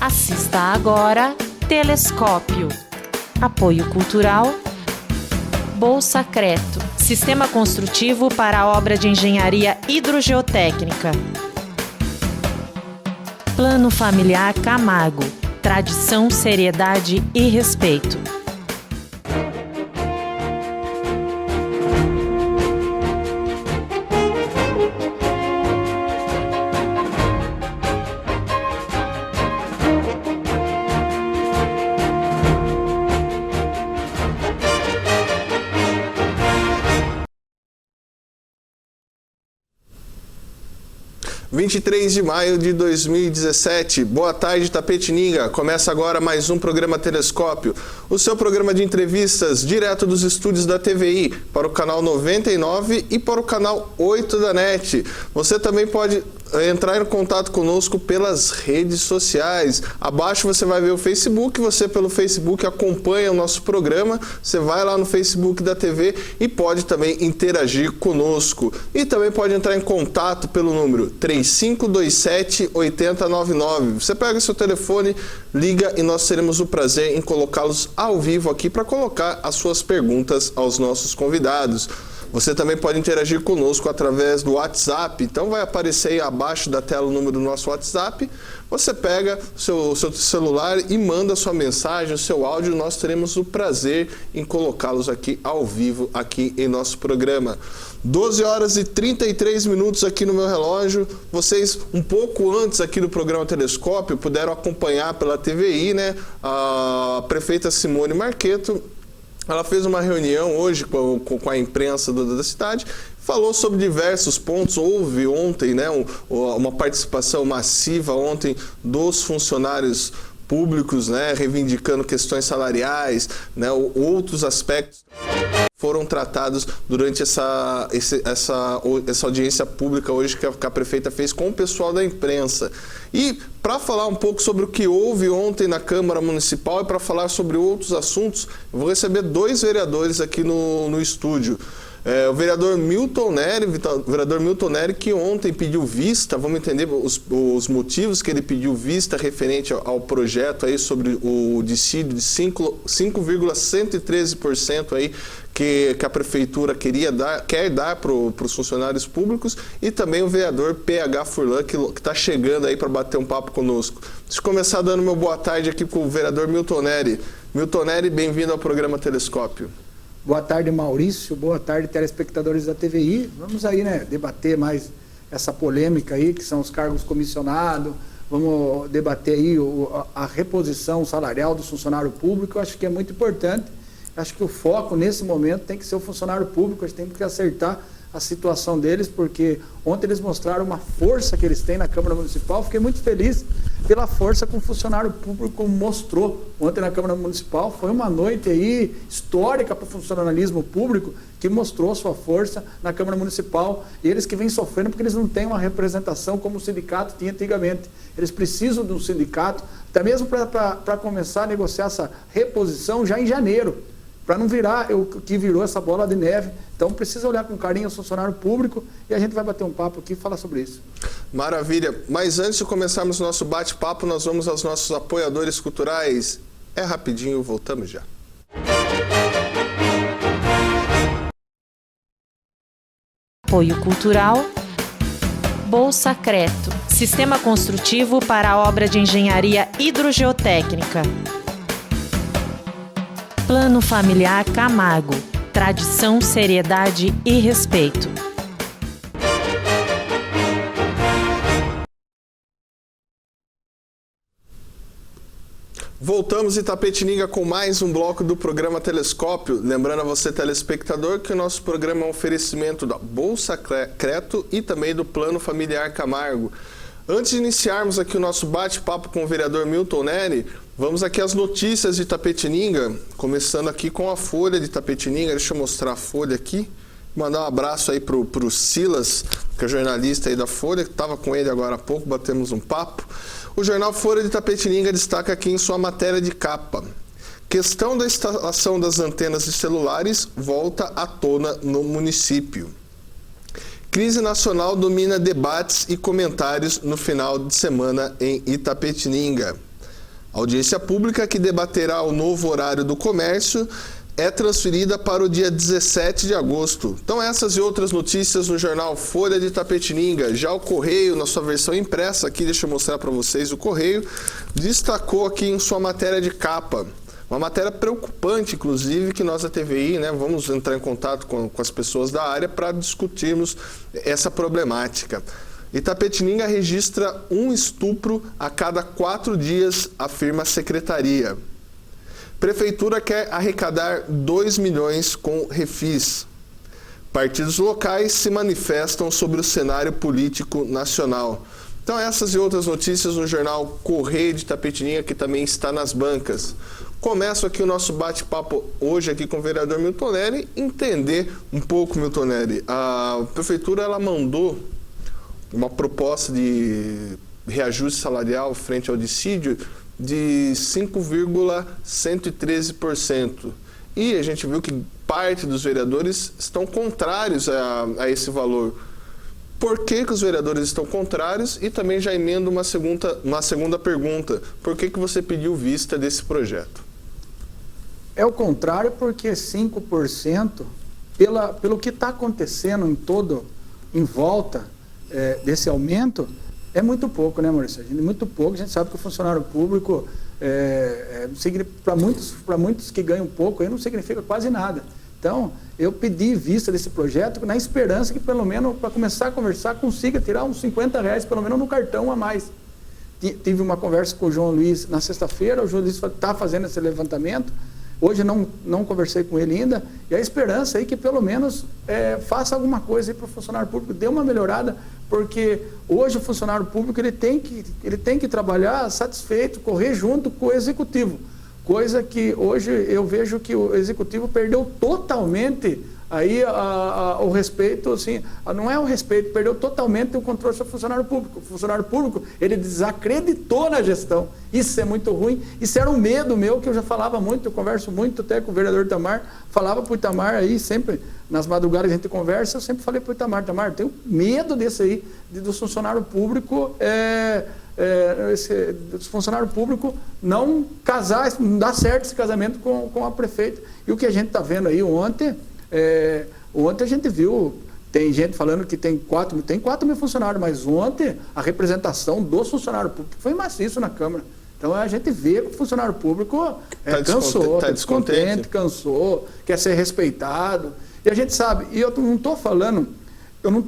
Assista agora Telescópio. Apoio cultural Bolsa Creto, Sistema Construtivo para a Obra de Engenharia Hidrogeotécnica. Plano Familiar Camargo, tradição, seriedade e respeito. Dia 23 de maio de 2017. Boa tarde, Itapetininga. Começa agora mais um programa Telescópio, o seu programa de entrevistas direto dos estúdios da TVI para o canal 99 e para o canal 8 da NET. Você também pode entrar em contato conosco pelas redes sociais. Abaixo você vai ver o Facebook, você pelo Facebook acompanha o nosso programa, você vai lá no Facebook da TV e pode também interagir conosco. E também pode entrar em contato pelo número 3527-8099. Você pega seu telefone, liga e nós teremos o prazer em colocá-los ao vivo aqui para colocar as suas perguntas aos nossos convidados. Você também pode interagir conosco através do WhatsApp, então vai aparecer aí abaixo da tela o número do nosso WhatsApp. Você pega o seu celular e manda sua mensagem, o seu áudio, nós teremos o prazer em colocá-los aqui ao vivo, aqui em nosso programa. 12 horas e 33 minutos aqui no meu relógio. Vocês, um pouco antes aqui do programa Telescópio, puderam acompanhar pela TVI, né, a prefeita Simone Marqueto. Ela fez uma reunião hoje com a imprensa da cidade, falou sobre diversos pontos. Houve ontem, né, uma participação massiva ontem dos funcionários públicos, né, reivindicando questões salariais, né, outros aspectos foram tratados durante essa audiência pública hoje que a prefeita fez com o pessoal da imprensa. E para falar um pouco sobre o que houve ontem na Câmara Municipal e para falar sobre outros assuntos, eu vou receber dois vereadores aqui no estúdio. O vereador Milton Neri, que ontem pediu vista, vamos entender os motivos que ele pediu vista referente ao projeto aí sobre o dissídio de 5,113% aí que a prefeitura quer dar para os funcionários públicos, e também o vereador PH Furlan, que está chegando aí para bater um papo conosco. Deixa eu começar dando meu boa tarde aqui com o vereador Milton Neri. Milton Neri, bem-vindo ao programa Telescópio. Boa tarde, Maurício. Boa tarde, telespectadores da TVI. Vamos aí, né, debater mais essa polêmica aí, que são os cargos comissionados. Vamos debater aí a reposição salarial do funcionário público. Eu acho que é muito importante. Acho que o foco nesse momento tem que ser o funcionário público. A gente tem que acertar a situação deles, porque ontem eles mostraram uma força que eles têm na Câmara Municipal. Fiquei muito feliz pela força que o funcionário público mostrou ontem na Câmara Municipal. Foi uma noite aí histórica para o funcionalismo público, que mostrou sua força na Câmara Municipal. E eles que vêm sofrendo porque eles não têm uma representação como o sindicato tinha antigamente. Eles precisam de um sindicato, até mesmo para começar a negociar essa reposição já em janeiro, para não virar o que virou essa bola de neve. Então precisa olhar com carinho o funcionário público e a gente vai bater um papo aqui e falar sobre isso. Maravilha. Mas antes de começarmos o nosso bate-papo, nós vamos aos nossos apoiadores culturais. É rapidinho, voltamos já. Apoio cultural Bolsa Creto, Sistema Construtivo para a Obra de Engenharia Hidrogeotécnica. Plano Familiar Camargo, tradição, seriedade e respeito. Voltamos, Itapetininga, com mais um bloco do programa Telescópio. Lembrando a você, telespectador, que o nosso programa é um oferecimento da Bolsa Creto e também do Plano Familiar Camargo. Antes de iniciarmos aqui o nosso bate-papo com o vereador Milton Neri, vamos aqui às notícias de Itapetininga, começando aqui com a Folha de Itapetininga. Deixa eu mostrar a Folha aqui. Mandar um abraço aí pro Silas, que é jornalista aí da Folha, que estava com ele agora há pouco, batemos um papo. O jornal Folha de Itapetininga destaca aqui em sua matéria de capa: questão da instalação das antenas de celulares volta à tona no município. Crise nacional domina debates e comentários no final de semana em Itapetininga. A audiência pública, que debaterá o novo horário do comércio, é transferida para o dia 17 de agosto. Então, essas e outras notícias no jornal Folha de Itapetininga. Já o Correio, na sua versão impressa, aqui deixa eu mostrar para vocês, o Correio destacou aqui em sua matéria de capa. Uma matéria preocupante, inclusive, que nós da TVI, vamos entrar em contato com as pessoas da área para discutirmos essa problemática. Itapetininga registra um estupro a cada 4 dias, afirma a secretaria. Prefeitura quer arrecadar 2 milhões com refis. Partidos locais se manifestam sobre o cenário político nacional. Então, essas e outras notícias no jornal Correio de Itapetininga, que também está nas bancas. Começo aqui o nosso bate-papo hoje aqui com o vereador Milton Nery, entender um pouco, Milton Nery. A prefeitura ela mandou uma proposta de reajuste salarial frente ao dissídio de 5,113%. E a gente viu que parte dos vereadores estão contrários a esse valor. Por que os vereadores estão contrários? E também já emendo uma segunda pergunta. Por que você pediu vista desse projeto? É o contrário, porque 5%, pelo que está acontecendo em volta desse aumento, é muito pouco, né, Maurício? Muito pouco. A gente sabe que o funcionário público, para muitos que ganham pouco, aí não significa quase nada. Então, eu pedi vista desse projeto na esperança que, pelo menos, para começar a conversar, consiga tirar uns R$50, pelo menos, no cartão a mais. Tive uma conversa com o João Luiz na sexta-feira, o João Luiz está fazendo esse levantamento. Hoje não conversei com ele ainda, e a esperança aí que pelo menos faça alguma coisa para o funcionário público, dê uma melhorada, porque hoje o funcionário público ele tem que trabalhar satisfeito, correr junto com o executivo, coisa que hoje eu vejo que o executivo perdeu totalmente aí o respeito, assim, não é o respeito, perdeu totalmente o controle sobre o funcionário público. O funcionário público, ele desacreditou na gestão. Isso é muito ruim. Isso era um medo meu, que eu já falava muito, eu converso muito até com o vereador Itamar, falava para o Itamar aí, sempre, nas madrugadas a gente conversa, eu sempre falei para o Itamar, eu tenho medo desse aí, do funcionário público, do funcionário público não casar, não dar certo esse casamento com a prefeita. E o que a gente está vendo aí ontem a gente viu, tem gente falando que tem 4 mil funcionários, mas ontem a representação dos funcionários públicos foi maciço na Câmara. Então a gente vê que o funcionário público cansou, está descontente, cansou, quer ser respeitado. E a gente sabe, e eu não estou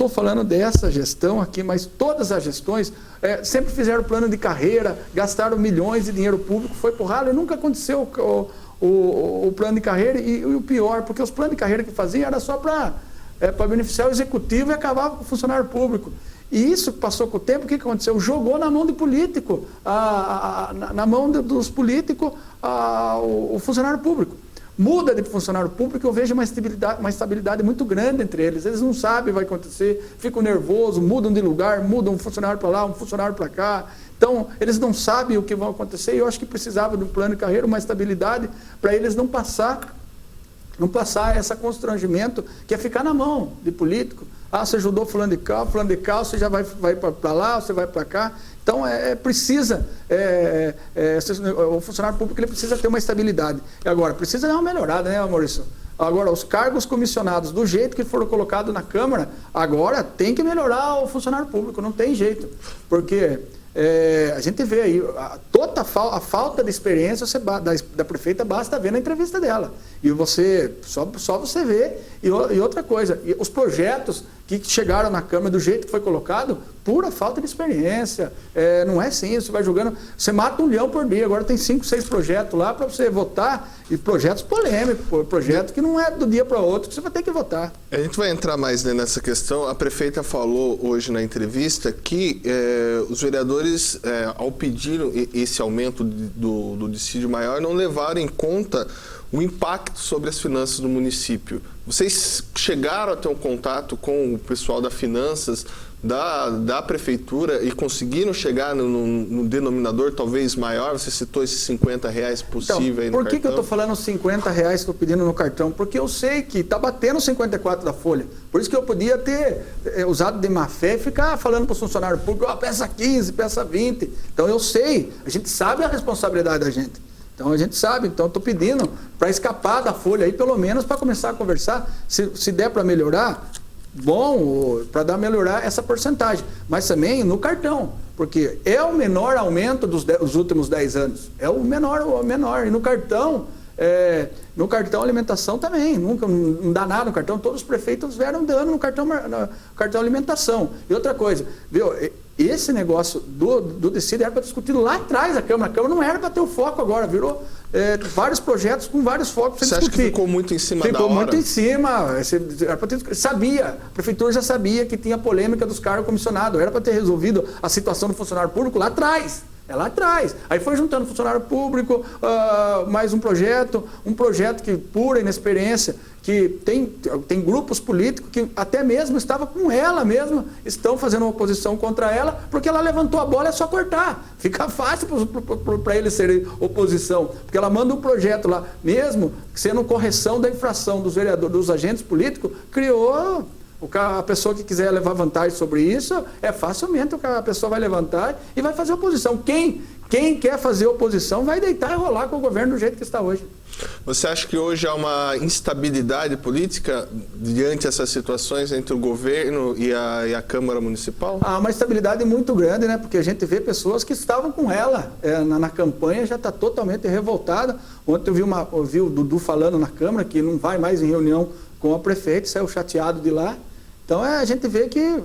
falando dessa gestão aqui, mas todas as gestões sempre fizeram plano de carreira, gastaram milhões de dinheiro público, foi por ralo e nunca aconteceu o plano de carreira, e o pior, porque os planos de carreira que faziam era só para beneficiar o executivo e acabava com o funcionário público. E isso passou com o tempo, o que aconteceu? Jogou na mão de político, na mão dos políticos, o funcionário público. Muda de funcionário público, eu vejo uma estabilidade muito grande entre eles. Eles não sabem o que vai acontecer, ficam nervosos, mudam de lugar, mudam um funcionário para lá, um funcionário para cá. Então, eles não sabem o que vai acontecer, e eu acho que precisava de um plano de carreira, uma estabilidade, para eles não passar esse constrangimento, que é ficar na mão de político. Você ajudou fulano de cá, você já vai para lá, você vai para cá. Então, o funcionário público ele precisa ter uma estabilidade. E agora, precisa dar uma melhorada, né, Maurício? Agora, os cargos comissionados, do jeito que foram colocados na Câmara, agora tem que melhorar o funcionário público, não tem jeito. Porque a gente vê aí, toda a falta de experiência da prefeita, basta ver na entrevista dela. E só você vê. E outra coisa, os projetos que chegaram na Câmara do jeito que foi colocado, pura falta de experiência. Não é assim, você vai jogando, você mata um leão por dia, agora tem 5, 6 projetos lá para você votar, e projetos polêmicos, projetos que não é do dia para outro que você vai ter que votar. A gente vai entrar mais nessa questão. A prefeita falou hoje na entrevista que os vereadores, ao pedir esse aumento do dissídio maior, não levaram em conta o impacto sobre as finanças do município. Vocês chegaram a ter um contato com o pessoal das finanças da prefeitura e conseguiram chegar no denominador talvez maior? Você citou esses R$50 possível aí no cartão. Por que eu estou falando R$50 que estou pedindo no cartão? Porque eu sei que está batendo 54 da folha. Por isso que eu podia ter usado de má fé e ficar falando para o funcionário público, peça 15, peça 20. Então eu sei, a gente sabe a responsabilidade da gente. Então a gente sabe, então estou pedindo para escapar da folha aí, pelo menos para começar a conversar. Se der para melhorar, bom, para melhorar essa porcentagem. Mas também no cartão, porque é o menor aumento dos últimos 10 anos. É o menor. E no cartão alimentação também, nunca não dá nada no cartão. Todos os prefeitos vieram dando no cartão alimentação. E outra coisa, viu? Esse negócio do Decide era para discutir lá atrás a Câmara. A Câmara não era para ter o foco agora, virou vários projetos com vários focos para discutir. Você acha que ficou muito em cima da hora? Ficou muito em cima. Sabia, a Prefeitura já sabia que tinha polêmica dos cargos comissionados. Era para ter resolvido a situação do funcionário público lá atrás. Lá atrás. Aí foi juntando funcionário público, mais um projeto que pura inexperiência, que tem grupos políticos que até mesmo estavam com ela mesmo, estão fazendo uma oposição contra ela, porque ela levantou a bola, é só cortar. Fica fácil para eles serem oposição, porque ela manda um projeto lá, mesmo sendo correção da infração dos vereadores, dos agentes políticos, criou... A pessoa que quiser levar vantagem sobre isso, facilmente a pessoa vai levantar e vai fazer oposição. Quem quer fazer oposição vai deitar e rolar com o governo do jeito que está hoje. Você acha que hoje há uma instabilidade política diante dessas situações entre o governo e a Câmara Municipal? Há uma instabilidade muito grande, né? Porque a gente vê pessoas que estavam com ela na campanha, já está totalmente revoltada. Ontem eu vi o Dudu falando na Câmara que não vai mais em reunião com a prefeita, saiu chateado de lá. Então a gente vê que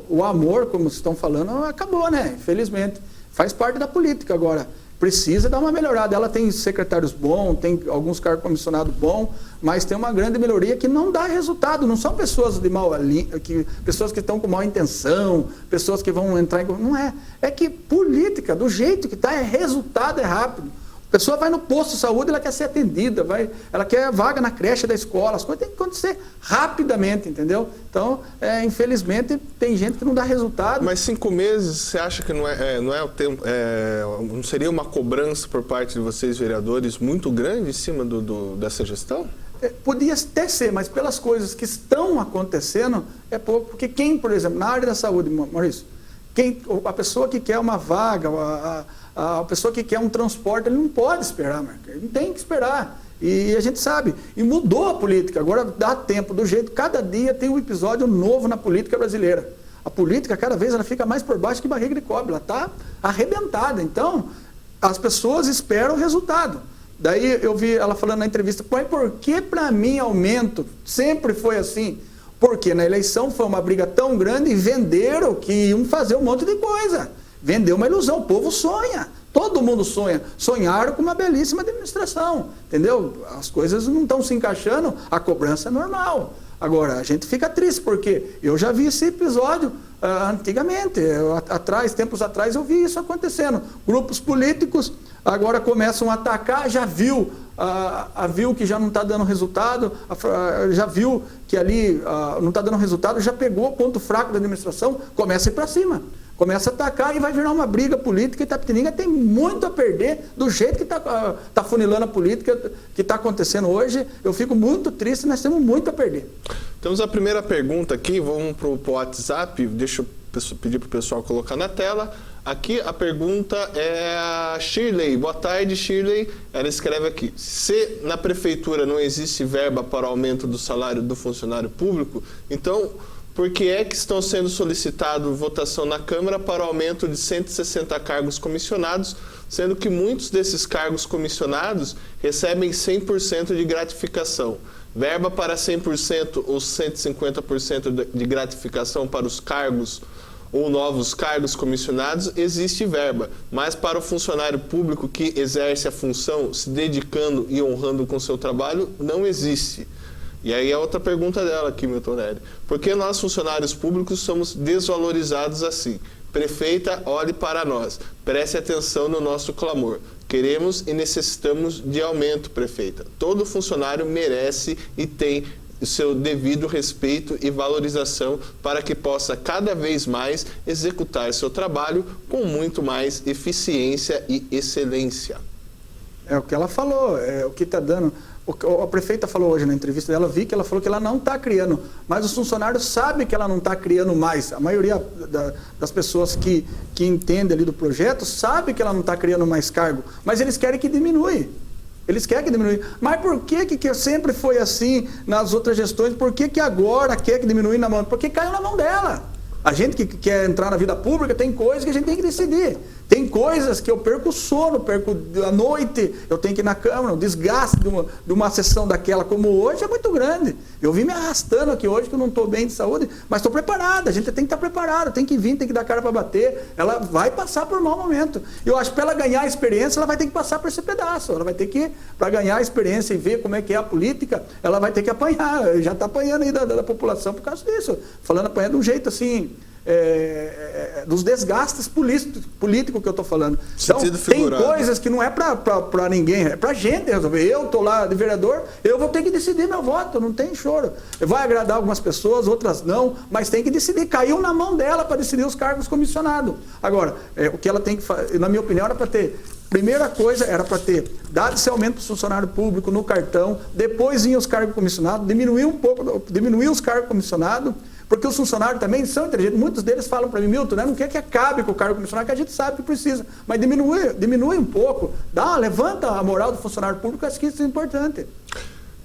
o amor, como vocês estão falando, acabou, né? Infelizmente. Faz parte da política agora. Precisa dar uma melhorada. Ela tem secretários bons, tem alguns cargos comissionados bons, mas tem uma grande melhoria que não dá resultado. Não são pessoas de pessoas que estão com má intenção, pessoas que vão entrar em... Não é. É que política, do jeito que está, resultado é rápido. A pessoa vai no posto de saúde, ela quer ser atendida, ela quer vaga na creche da escola, as coisas têm que acontecer rapidamente, entendeu? Então, infelizmente, tem gente que não dá resultado. Mas 5 meses, você acha que não é o tempo, não seria uma cobrança por parte de vocês, vereadores, muito grande em cima dessa gestão? Podia até ser, mas pelas coisas que estão acontecendo, é pouco. Porque por exemplo, na área da saúde, Maurício, a pessoa que quer uma vaga, a pessoa que quer um transporte, ele não pode esperar, ele não tem que esperar. E a gente sabe. E mudou a política. Agora dá tempo, do jeito. Cada dia tem um episódio novo na política brasileira. A política, cada vez, ela fica mais por baixo que barriga de cobre. Ela está arrebentada. Então, as pessoas esperam o resultado. Daí eu vi ela falando na entrevista, por que para mim aumento? Sempre foi assim. Porque na eleição foi uma briga tão grande e venderam que iam fazer um monte de coisa. Vendeu uma ilusão, o povo sonha, todo mundo sonha. Sonharam com uma belíssima administração, entendeu? As coisas não estão se encaixando, a cobrança é normal. Agora, a gente fica triste, porque eu já vi esse episódio antigamente, tempos atrás eu vi isso acontecendo. Grupos políticos agora começam a atacar, já viu que já não está dando resultado, já viu que ali não está dando resultado, já pegou o ponto fraco da administração, começa a ir para cima. Começa a atacar e vai virar uma briga política. E Itapetininga tem muito a perder do jeito que está funilando a política que está acontecendo hoje. Eu fico muito triste, nós temos muito a perder. Temos a primeira pergunta aqui, vamos para o WhatsApp, deixa eu pedir para o pessoal colocar na tela. Aqui a pergunta é a Shirley. Boa tarde, Shirley. Ela escreve aqui: se na prefeitura não existe verba para o aumento do salário do funcionário público, então... por que é que estão sendo solicitado votação na Câmara para o aumento de 160 cargos comissionados, sendo que muitos desses cargos comissionados recebem 100% de gratificação? Verba para 100% ou 150% de gratificação para os cargos ou novos cargos comissionados, existe verba, mas para o funcionário público que exerce a função se dedicando e honrando com seu trabalho, não existe. E aí a outra pergunta dela aqui, Milton Nery: por que nós, funcionários públicos, somos desvalorizados assim? Prefeita, olhe para nós, preste atenção no nosso clamor. Queremos e necessitamos de aumento, prefeita. Todo funcionário merece e tem o seu devido respeito e valorização para que possa cada vez mais executar seu trabalho com muito mais eficiência e excelência. É o que ela falou, é o que está dando. A prefeita falou hoje na entrevista dela, vi que ela falou que ela não está criando, mas os funcionários sabem que ela não está criando mais. A maioria das pessoas que entendem ali do projeto sabe que ela não está criando mais cargo, mas eles querem que diminui. Eles querem que diminui. Mas por que sempre foi assim nas outras gestões? Por que agora quer que diminui na mão? Porque caiu na mão dela. A gente que quer entrar na vida pública tem coisas que a gente tem que decidir. Tem coisas que eu perco o sono, perco a noite, eu tenho que ir na Câmara. O desgaste de uma sessão daquela como hoje é muito grande. Eu vim me arrastando aqui hoje que eu não estou bem de saúde, mas estou preparada. A gente tem que estar preparado, tem que vir, tem que dar cara para bater. Ela vai passar por um mau momento. Eu acho que para ela ganhar a experiência, ela vai ter que passar por esse pedaço. Ela vai ter que, para ganhar a experiência e ver como é que é a política, ela vai ter que apanhar. Já está apanhando aí da população por causa disso. Falando apanhar de um jeito assim... dos desgastes políticos que eu estou falando. Então, tem coisas que não é para ninguém, é para a gente resolver. Eu estou lá de vereador, eu vou ter que decidir meu voto, não tem choro. Vai agradar algumas pessoas, outras não, mas tem que decidir. Caiu na mão dela para decidir os cargos comissionados. Agora, o que ela tem que fazer, na minha opinião, era para ter... Primeira coisa era para ter dado esse aumento para o funcionário público no cartão, depois vinha os cargos comissionados, diminuir os cargos comissionados, porque os funcionários também são inteligentes. Muitos deles falam para mim, Milton, né, não quer que acabe com o cargo comissionado, que a gente sabe que precisa, mas diminui um pouco, levanta a moral do funcionário público, acho que isso é importante.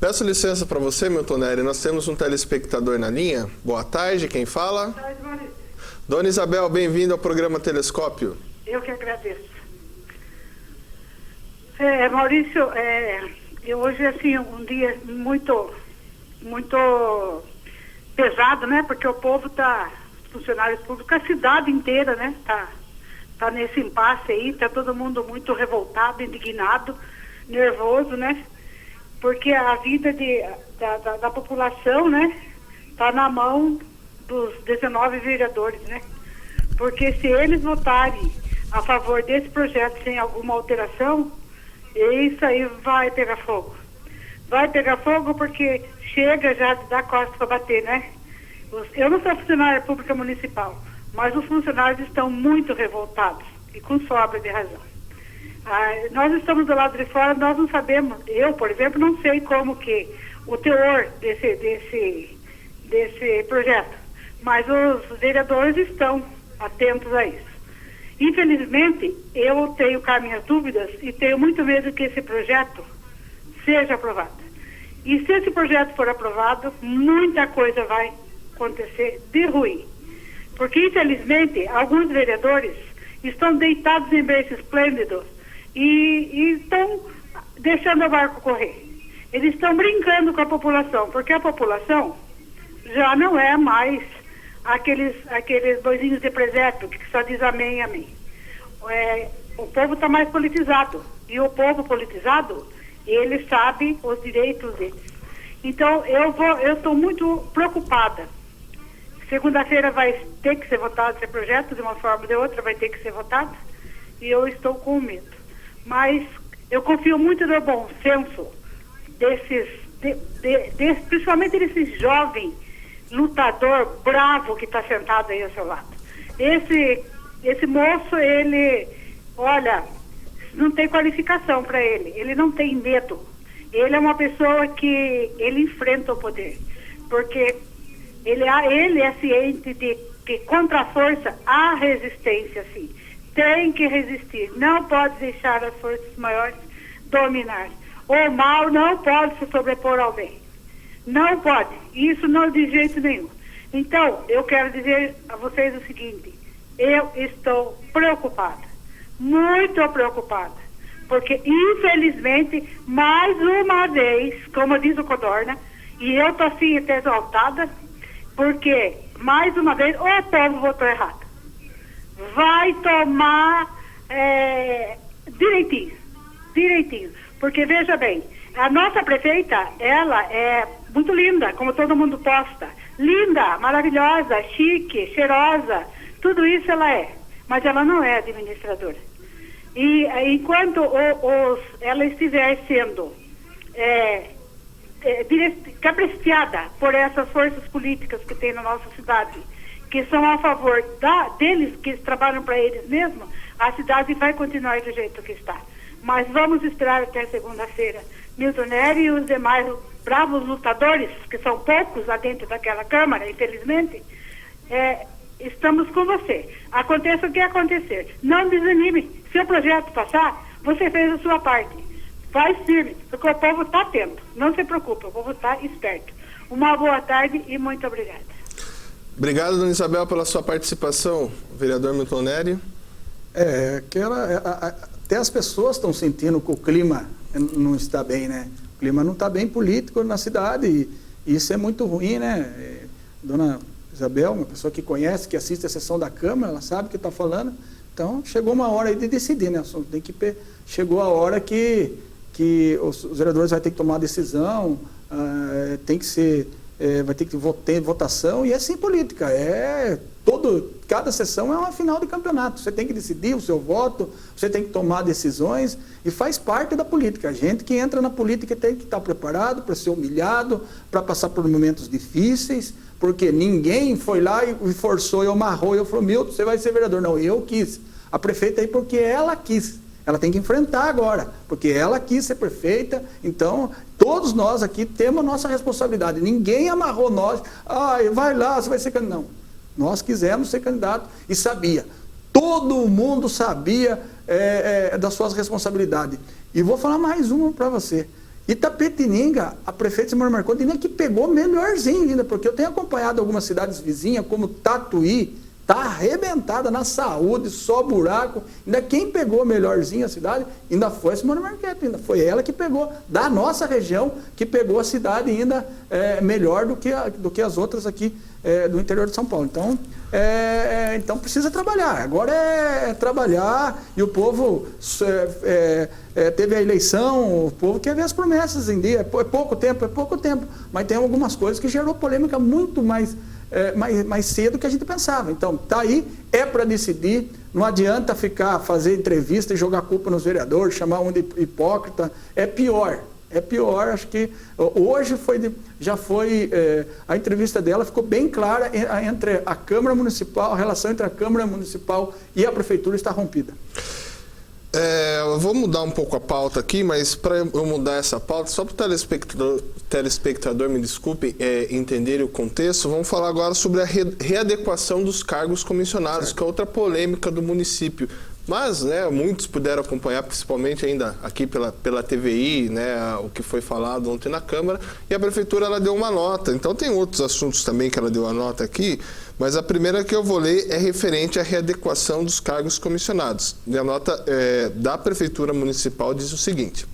Peço licença para você, Milton Nery, nós temos um telespectador na linha. Boa tarde, quem fala? Boa tarde, Maurício. Dona Isabel, bem-vinda ao programa Telescópio. Eu que agradeço. Maurício, hoje assim, um dia muito pesado, né? Porque o povo está, funcionários públicos, a cidade inteira, né? Tá nesse impasse aí, tá todo mundo muito revoltado, indignado, nervoso, né? Porque a vida da população, né? Tá na mão dos 19 vereadores, né? Porque se eles votarem a favor desse projeto sem alguma alteração, isso aí vai pegar fogo. Vai pegar fogo porque chega já de dar costas para bater, né? Eu não sou funcionária pública municipal, mas os funcionários estão muito revoltados e com sobra de razão. Nós estamos do lado de fora, nós não sabemos, eu, por exemplo, não sei como que o teor desse projeto, mas os vereadores estão atentos a isso. Infelizmente, eu tenho cá minhas dúvidas e tenho muito medo que esse projeto seja aprovado. E se esse projeto for aprovado, muita coisa vai acontecer de ruim. Porque, infelizmente, alguns vereadores estão deitados em berço esplêndido e estão deixando o barco correr. Eles estão brincando com a população, porque a população já não é mais aqueles boizinhos de presépio que só diz amém, amém. O povo está mais politizado. E o povo politizado, ele sabe os direitos deles. Então, eu estou muito preocupada. Segunda-feira vai ter que ser votado esse projeto, de uma forma ou de outra vai ter que ser votado. E eu estou com medo. Mas eu confio muito no bom senso principalmente desses jovens lutador bravo que está sentado aí ao seu lado. Esse moço, ele, olha, não tem qualificação para ele não tem medo. Ele é uma pessoa que ele enfrenta o poder, porque ele é ciente de que contra a força há resistência, sim. Tem que resistir, não pode deixar as forças maiores dominar. O mal não pode se sobrepor ao bem. Não pode. Isso não de jeito nenhum. Então, eu quero dizer a vocês o seguinte. Eu estou preocupada. Muito preocupada. Porque, infelizmente, mais uma vez, como diz o Codorna, e eu estou assim até exaltada, porque, mais uma vez, o povo votou errado. Vai tomar direitinho. Porque, veja bem, a nossa prefeita, ela é muito linda, como todo mundo posta. Linda, maravilhosa, chique, cheirosa, tudo isso ela é. Mas ela não é administradora. E enquanto ela estiver sendo capriciada por essas forças políticas que tem na nossa cidade, que são a favor deles, que trabalham para eles mesmos, a cidade vai continuar do jeito que está. Mas vamos esperar até segunda-feira. Milton Nery e os demais bravos lutadores, que são poucos lá dentro daquela Câmara, infelizmente, estamos com você. Aconteça o que acontecer. Não desanime. Se o projeto passar, você fez a sua parte. Vai firme, porque o povo está atento. Não se preocupe, o povo está esperto. Uma boa tarde e muito obrigada. Obrigado, dona Isabel, pela sua participação. Vereador Milton Nery. Até as pessoas estão sentindo que o clima não está bem, né? O clima não está bem político na cidade e isso é muito ruim, né? Dona Isabel, uma pessoa que conhece, que assiste a sessão da Câmara, ela sabe o que está falando. Então, chegou uma hora aí de decidir, né? Chegou a hora que os vereadores vão ter que tomar uma decisão, vai ter que ter votação, e é assim política. Cada sessão é uma final de campeonato. Você tem que decidir o seu voto, você tem que tomar decisões, e faz parte da política. A gente que entra na política tem que estar preparado para ser humilhado, para passar por momentos difíceis, porque ninguém foi lá e forçou, e amarrou, e eu falei, Milton, você vai ser vereador. Não, eu quis. A prefeita aí porque ela quis. Ela tem que enfrentar agora, porque ela quis ser prefeita. Então, todos nós aqui temos a nossa responsabilidade. Ninguém amarrou nós. Vai lá, você vai ser candidato. Não. Nós quisemos ser candidato e sabia. Todo mundo sabia das suas responsabilidades. E vou falar mais uma para você. Itapetininga, a prefeita Simone Marcondes, que pegou melhorzinho ainda, porque eu tenho acompanhado algumas cidades vizinhas, como Tatuí, está arrebentada na saúde, só buraco. Ainda quem pegou melhorzinho a cidade, ainda foi a Simone Marcondes, ainda foi ela que pegou, da nossa região, que pegou a cidade ainda melhor do que as outras aqui do interior de São Paulo. Então precisa trabalhar. Agora é trabalhar, e o povo teve a eleição, o povo quer ver as promessas em dia. É pouco tempo, mas tem algumas coisas que gerou polêmica muito mais cedo que a gente pensava. Então, tá aí, é para decidir. Não adianta fazer entrevista e jogar culpa nos vereadores, chamar um de hipócrita. É pior. Acho que hoje a entrevista dela ficou bem clara entre a Câmara Municipal, a relação entre a Câmara Municipal e a Prefeitura está rompida. Eu vou mudar um pouco a pauta aqui, mas para eu mudar essa pauta, só para o telespectador, me desculpe, entender o contexto, vamos falar agora sobre a readequação dos cargos comissionados, certo, que é outra polêmica do município. Mas, muitos puderam acompanhar, principalmente ainda aqui pela TVI, o que foi falado ontem na Câmara, e a Prefeitura ela deu uma nota. Então tem outros assuntos também que ela deu a nota aqui, mas a primeira que eu vou ler é referente à readequação dos cargos comissionados. E a nota da Prefeitura Municipal diz o seguinte: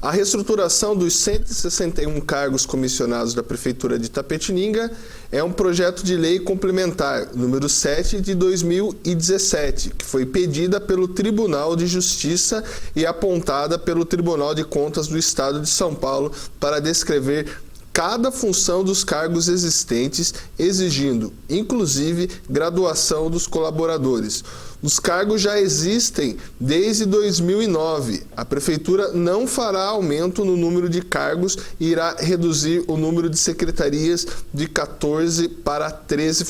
a reestruturação dos 161 cargos comissionados da Prefeitura de Itapetininga é um projeto de lei complementar, número 7 de 2017, que foi pedida pelo Tribunal de Justiça e apontada pelo Tribunal de Contas do Estado de São Paulo para descrever cada função dos cargos existentes, exigindo, inclusive, graduação dos colaboradores. Os cargos já existem desde 2009. A Prefeitura não fará aumento no número de cargos e irá reduzir o número de secretarias de 14 para 13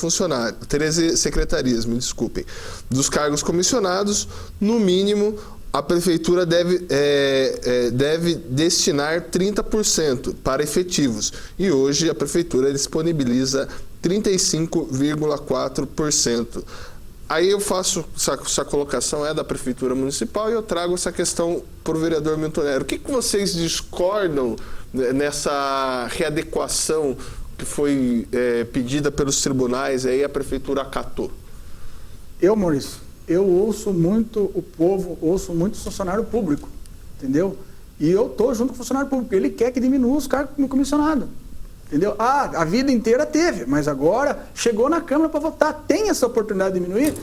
secretarias, me desculpem. Dos cargos comissionados, no mínimo, a Prefeitura deve destinar 30% para efetivos e hoje a Prefeitura disponibiliza 35,4%. Aí eu faço essa colocação da Prefeitura Municipal e eu trago essa questão para o vereador Milton Nery. O que vocês discordam nessa readequação que foi pedida pelos tribunais e a Prefeitura acatou? Maurício, eu ouço muito o povo, ouço muito o funcionário público, entendeu? E eu estou junto com o funcionário público, ele quer que diminua os cargos como comissionado, entendeu? A vida inteira teve, mas agora chegou na Câmara para votar, tem essa oportunidade de diminuir.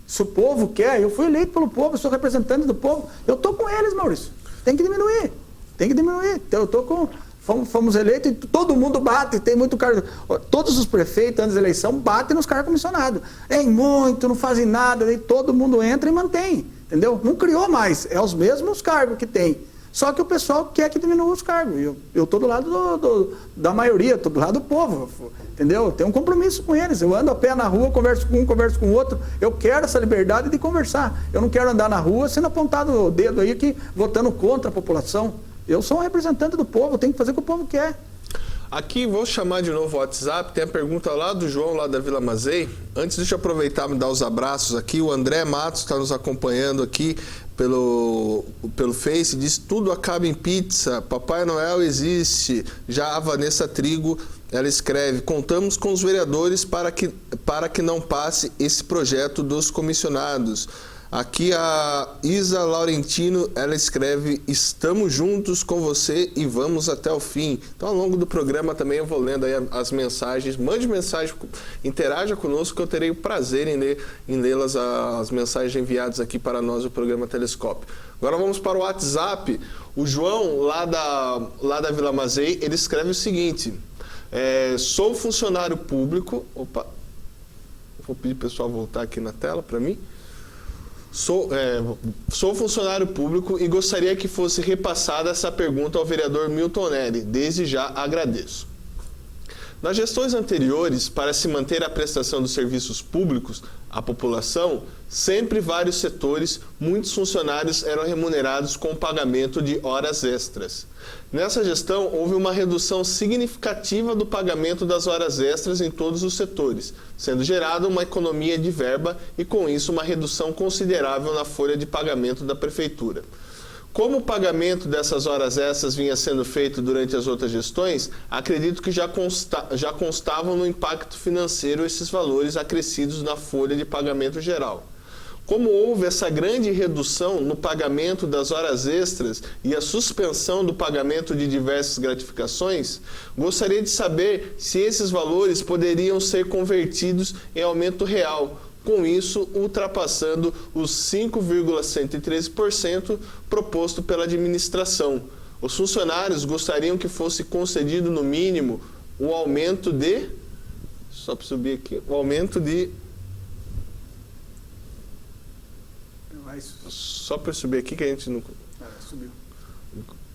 Se o povo quer, eu fui eleito pelo povo, eu sou representante do povo, eu estou com eles, Maurício, tem que diminuir. Então eu estou com... Fomos eleitos e todo mundo bate, tem muito cargo. Todos os prefeitos, antes da eleição, batem nos cargos comissionados. Muito, não fazem nada, aí todo mundo entra e mantém, entendeu? Não criou mais, é os mesmos cargos que tem. Só que o pessoal quer que diminua os cargos. Eu estou do lado da maioria, estou do lado do povo, entendeu? Eu tenho um compromisso com eles. Eu ando a pé na rua, converso com um, converso com o outro. Eu quero essa liberdade de conversar. Eu não quero andar na rua sendo apontado o dedo aí, que votando contra a população. Eu sou um representante do povo, eu tenho que fazer o que o povo quer. Aqui, vou chamar de novo o WhatsApp, tem a pergunta lá do João, lá da Vila Mazei. Antes, deixa eu aproveitar e dar os abraços aqui. O André Matos está nos acompanhando aqui pelo Face, diz: tudo acaba em pizza, Papai Noel existe. Já a Vanessa Trigo, ela escreve: contamos com os vereadores para que não passe esse projeto dos comissionados. Aqui a Isa Laurentino, ela escreve: estamos juntos com você e vamos até o fim. Então, ao longo do programa também eu vou lendo aí as mensagens. Mande mensagem, interaja conosco, que eu terei o prazer em lê-las, as mensagens enviadas aqui para nós do programa Telescópio. Agora vamos para o WhatsApp. O João, lá da Vila Mazei, ele escreve o seguinte: sou funcionário público... Opa, vou pedir para o pessoal voltar aqui na tela para mim. Sou funcionário público e gostaria que fosse repassada essa pergunta ao vereador Milton Neri. Desde já agradeço. Nas gestões anteriores, para se manter a prestação dos serviços públicos à população, sempre vários setores, muitos funcionários eram remunerados com o pagamento de horas extras. Nessa gestão, houve uma redução significativa do pagamento das horas extras em todos os setores, sendo gerada uma economia de verba e, com isso, uma redução considerável na folha de pagamento da Prefeitura. Como o pagamento dessas horas extras vinha sendo feito durante as outras gestões, acredito que já constavam no impacto financeiro esses valores acrescidos na folha de pagamento geral. Como houve essa grande redução no pagamento das horas extras e a suspensão do pagamento de diversas gratificações, gostaria de saber se esses valores poderiam ser convertidos em aumento real, com isso ultrapassando os 5,113% proposto pela administração. Os funcionários gostariam que fosse concedido no mínimo o aumento de... Só para subir aqui, o aumento de... Só para subir aqui que a gente não... Subiu.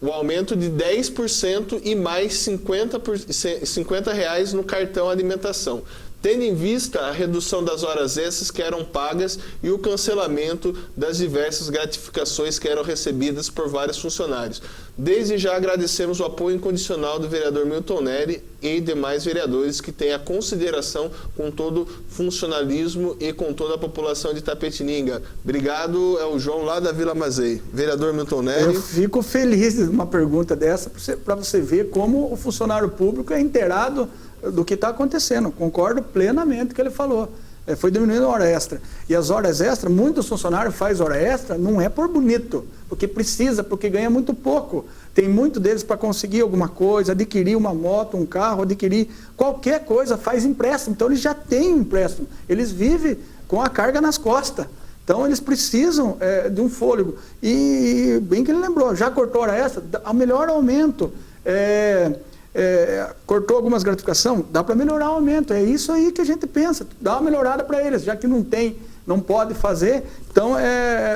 O aumento de 10% e mais R$50 no cartão alimentação, tendo em vista a redução das horas extras que eram pagas e o cancelamento das diversas gratificações que eram recebidas por vários funcionários. Desde já agradecemos o apoio incondicional do vereador Milton Neri e demais vereadores que têm a consideração com todo o funcionalismo e com toda a população de Itapetininga. Obrigado, é o João lá da Vila Mazei. Vereador Milton Neri. Eu fico feliz de uma pergunta dessa para você ver como o funcionário público é inteirado do que está acontecendo. Concordo plenamente com o que ele falou. Foi diminuindo a hora extra. E as horas extras, muitos funcionários fazem hora extra, não é por bonito, porque precisa, porque ganha muito pouco. Tem muito deles para conseguir alguma coisa, adquirir uma moto, um carro, adquirir qualquer coisa, faz empréstimo. Então eles já têm um empréstimo. Eles vivem com a carga nas costas. Então eles precisam de um fôlego. E bem que ele lembrou, já cortou a hora extra, o melhor aumento. Cortou algumas gratificações, dá para melhorar o aumento. É isso aí que a gente pensa, dá uma melhorada para eles, já que não pode fazer, então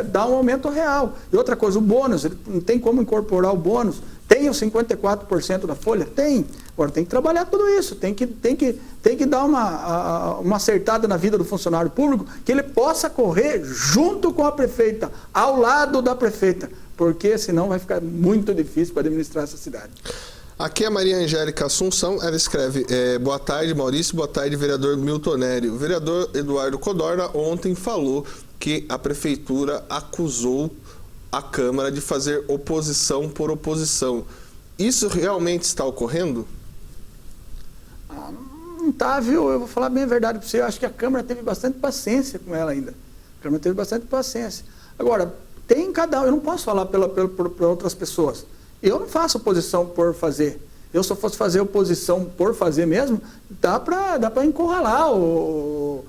dá um aumento real. E outra coisa, o bônus, ele não tem como incorporar o bônus. Tem os 54% da folha? Tem. Agora tem que trabalhar tudo isso, tem que dar uma acertada na vida do funcionário público, que ele possa correr junto com a prefeita, ao lado da prefeita, porque senão vai ficar muito difícil para administrar essa cidade. Aqui é a Maria Angélica Assunção, ela escreve: boa tarde, Maurício, boa tarde, vereador Milton Neri. O vereador Eduardo Codorna ontem falou que a prefeitura acusou a Câmara de fazer oposição por oposição. Isso realmente está ocorrendo? Não está, viu? Eu vou falar bem a verdade para você. Eu acho que a Câmara teve bastante paciência com ela ainda. A Câmara teve bastante paciência. Agora, tem cada um, eu não posso falar para outras pessoas. Eu não faço oposição por fazer. Eu, se eu fosse fazer oposição por fazer mesmo, dá para encurralar o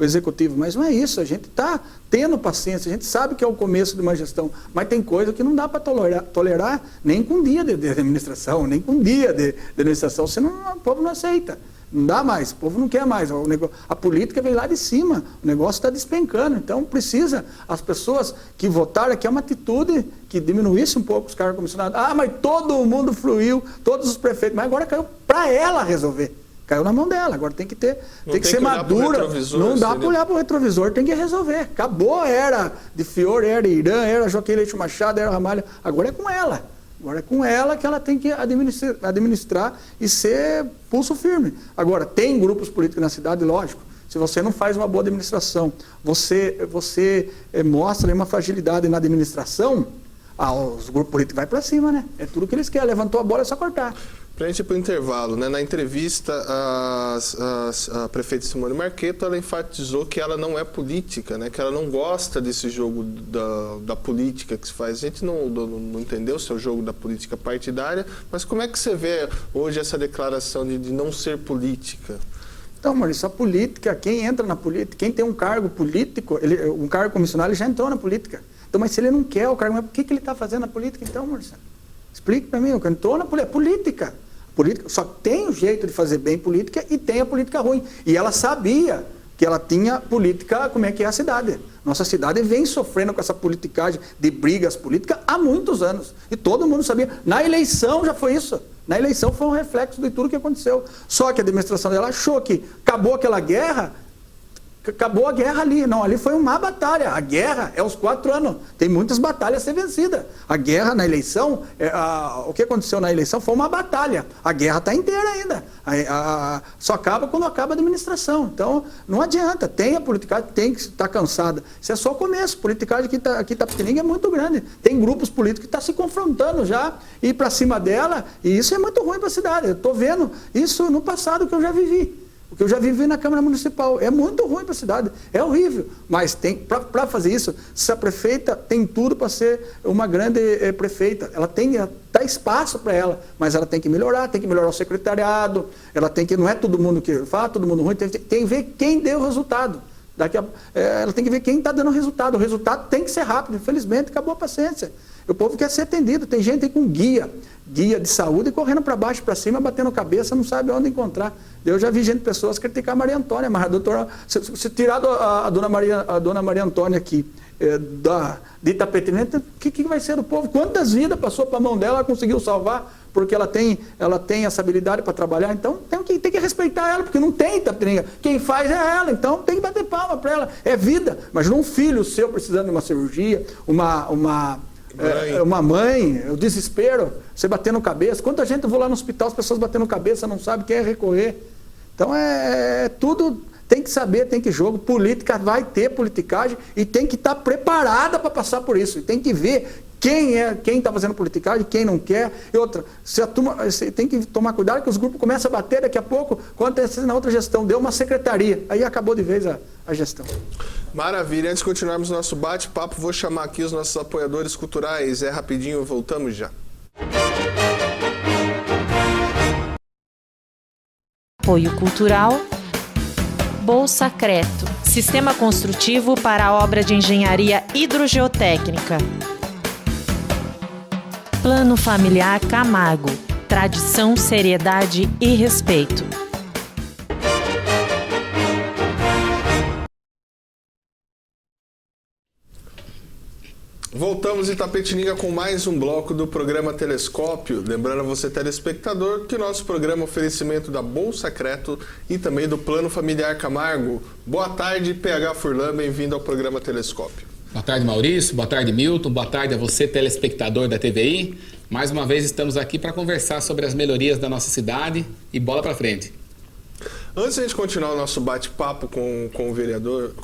executivo, mas não é isso. A gente está tendo paciência, a gente sabe que é o começo de uma gestão, mas tem coisa que não dá para tolerar nem com um dia de administração, nem com um dia de administração, senão o povo não aceita. Não dá mais, o povo não quer mais. A política vem lá de cima, o negócio está despencando. Então precisa, as pessoas que votaram aqui, é uma atitude que diminuísse um pouco os cargos comissionados. Ah, mas todo mundo fluiu, todos os prefeitos, mas agora caiu para ela resolver. Caiu na mão dela, agora tem que ser madura, não dá para olhar para o retrovisor, tem que resolver. Acabou a era de Fiore, era Irã, era Joaquim Leite Machado, era Ramalho, agora é com ela. Agora é com ela que ela tem que administrar e ser pulso firme. Agora, tem grupos políticos na cidade, lógico. Se você não faz uma boa administração, você mostra uma fragilidade na administração, os grupos políticos vão para cima, né? É tudo que eles querem, levantou a bola, é só cortar. Para a gente ir para o intervalo, né? Na entrevista, a prefeita Simone Marchetto, ela enfatizou que ela não é política, né? Que ela não gosta desse jogo da política que se faz. A gente não entendeu se é o jogo da política partidária, mas como é que você vê hoje essa declaração de não ser política? Então, Maurício, a política, quem entra na política, quem tem um cargo político, um cargo comissionário, ele já entrou na política. Então, mas se ele não quer o cargo, mas por que ele está fazendo a política então, Maurício? Explique para mim, eu entrou na política. Política, só tem o jeito de fazer bem política e tem a política ruim. E ela sabia que ela tinha política, como é que é a cidade. Nossa cidade vem sofrendo com essa politicagem de brigas políticas há muitos anos. E todo mundo sabia. Na eleição já foi isso. Na eleição foi um reflexo de tudo que aconteceu. Só que a administração dela achou que acabou aquela guerra, acabou a guerra ali. Não, ali foi uma batalha. A guerra é os 4 anos. Tem muitas batalhas a ser vencidas. A guerra na eleição, o que aconteceu na eleição foi uma batalha. A guerra está inteira ainda. Só acaba quando acaba a administração. Então, não adianta. Tem a politicagem, tem que estar cansada. Isso é só o começo. A politicagem aqui tá pequenininha, é muito grande. Tem grupos políticos que estão se confrontando já, ir para cima dela, e isso é muito ruim para a cidade. Eu estou vendo isso no passado que eu já vivi. O que eu já vivi na Câmara Municipal. É muito ruim para a cidade, é horrível. Mas para fazer isso, essa prefeita tem tudo para ser uma grande prefeita. Ela tem dá espaço para ela, mas ela tem que melhorar o secretariado, ela tem que, não é todo mundo que fala, todo mundo ruim, tem que ver quem deu o resultado. Ela tem que ver quem está dando o resultado. O resultado tem que ser rápido, infelizmente, acabou a paciência. O povo quer ser atendido, tem gente aí com guia de saúde, correndo para baixo, para cima, batendo cabeça, não sabe onde encontrar. Eu já vi pessoas criticar a Maria Antônia, mas a doutora, se tirar a dona Maria Antônia aqui, de Itapetinense, o que vai ser do povo? Quantas vidas passou para a mão dela, ela conseguiu salvar, porque ela tem essa habilidade para trabalhar? Então tem que respeitar ela, porque não tem Itapetininga. Quem faz é ela, então tem que bater palma para ela. É vida, mas não um filho seu precisando de uma cirurgia, uma mãe, o desespero, você batendo cabeça. Quanta gente eu vou lá no hospital, as pessoas batendo cabeça, não sabem quem é recorrer. Então tudo, tem que saber, tem que jogo. Política vai ter politicagem e tem que estar preparada para passar por isso. E tem que ver quem está fazendo politicagem, quem não quer. E outra, você tem que tomar cuidado que os grupos começam a bater daqui a pouco, quando na outra gestão deu uma secretaria. Aí acabou de vez a gestão. Maravilha. Antes de continuarmos nosso bate-papo, vou chamar aqui os nossos apoiadores culturais. É rapidinho, voltamos já. Apoio Cultural, Bolsa Creto, Sistema Construtivo para a obra de engenharia hidrogeotécnica. Plano Familiar Camargo, tradição, seriedade e respeito. Voltamos em Itapetininga com mais um bloco do programa Telescópio. Lembrando a você, telespectador, que nosso programa é oferecimento da Bolsa Creto e também do Plano Familiar Camargo. Boa tarde, PH Furlan, bem-vindo ao programa Telescópio. Boa tarde, Maurício. Boa tarde, Milton. Boa tarde a você, telespectador da TVI. Mais uma vez estamos aqui para conversar sobre as melhorias da nossa cidade e bola para frente. Antes de a gente continuar o nosso bate-papo com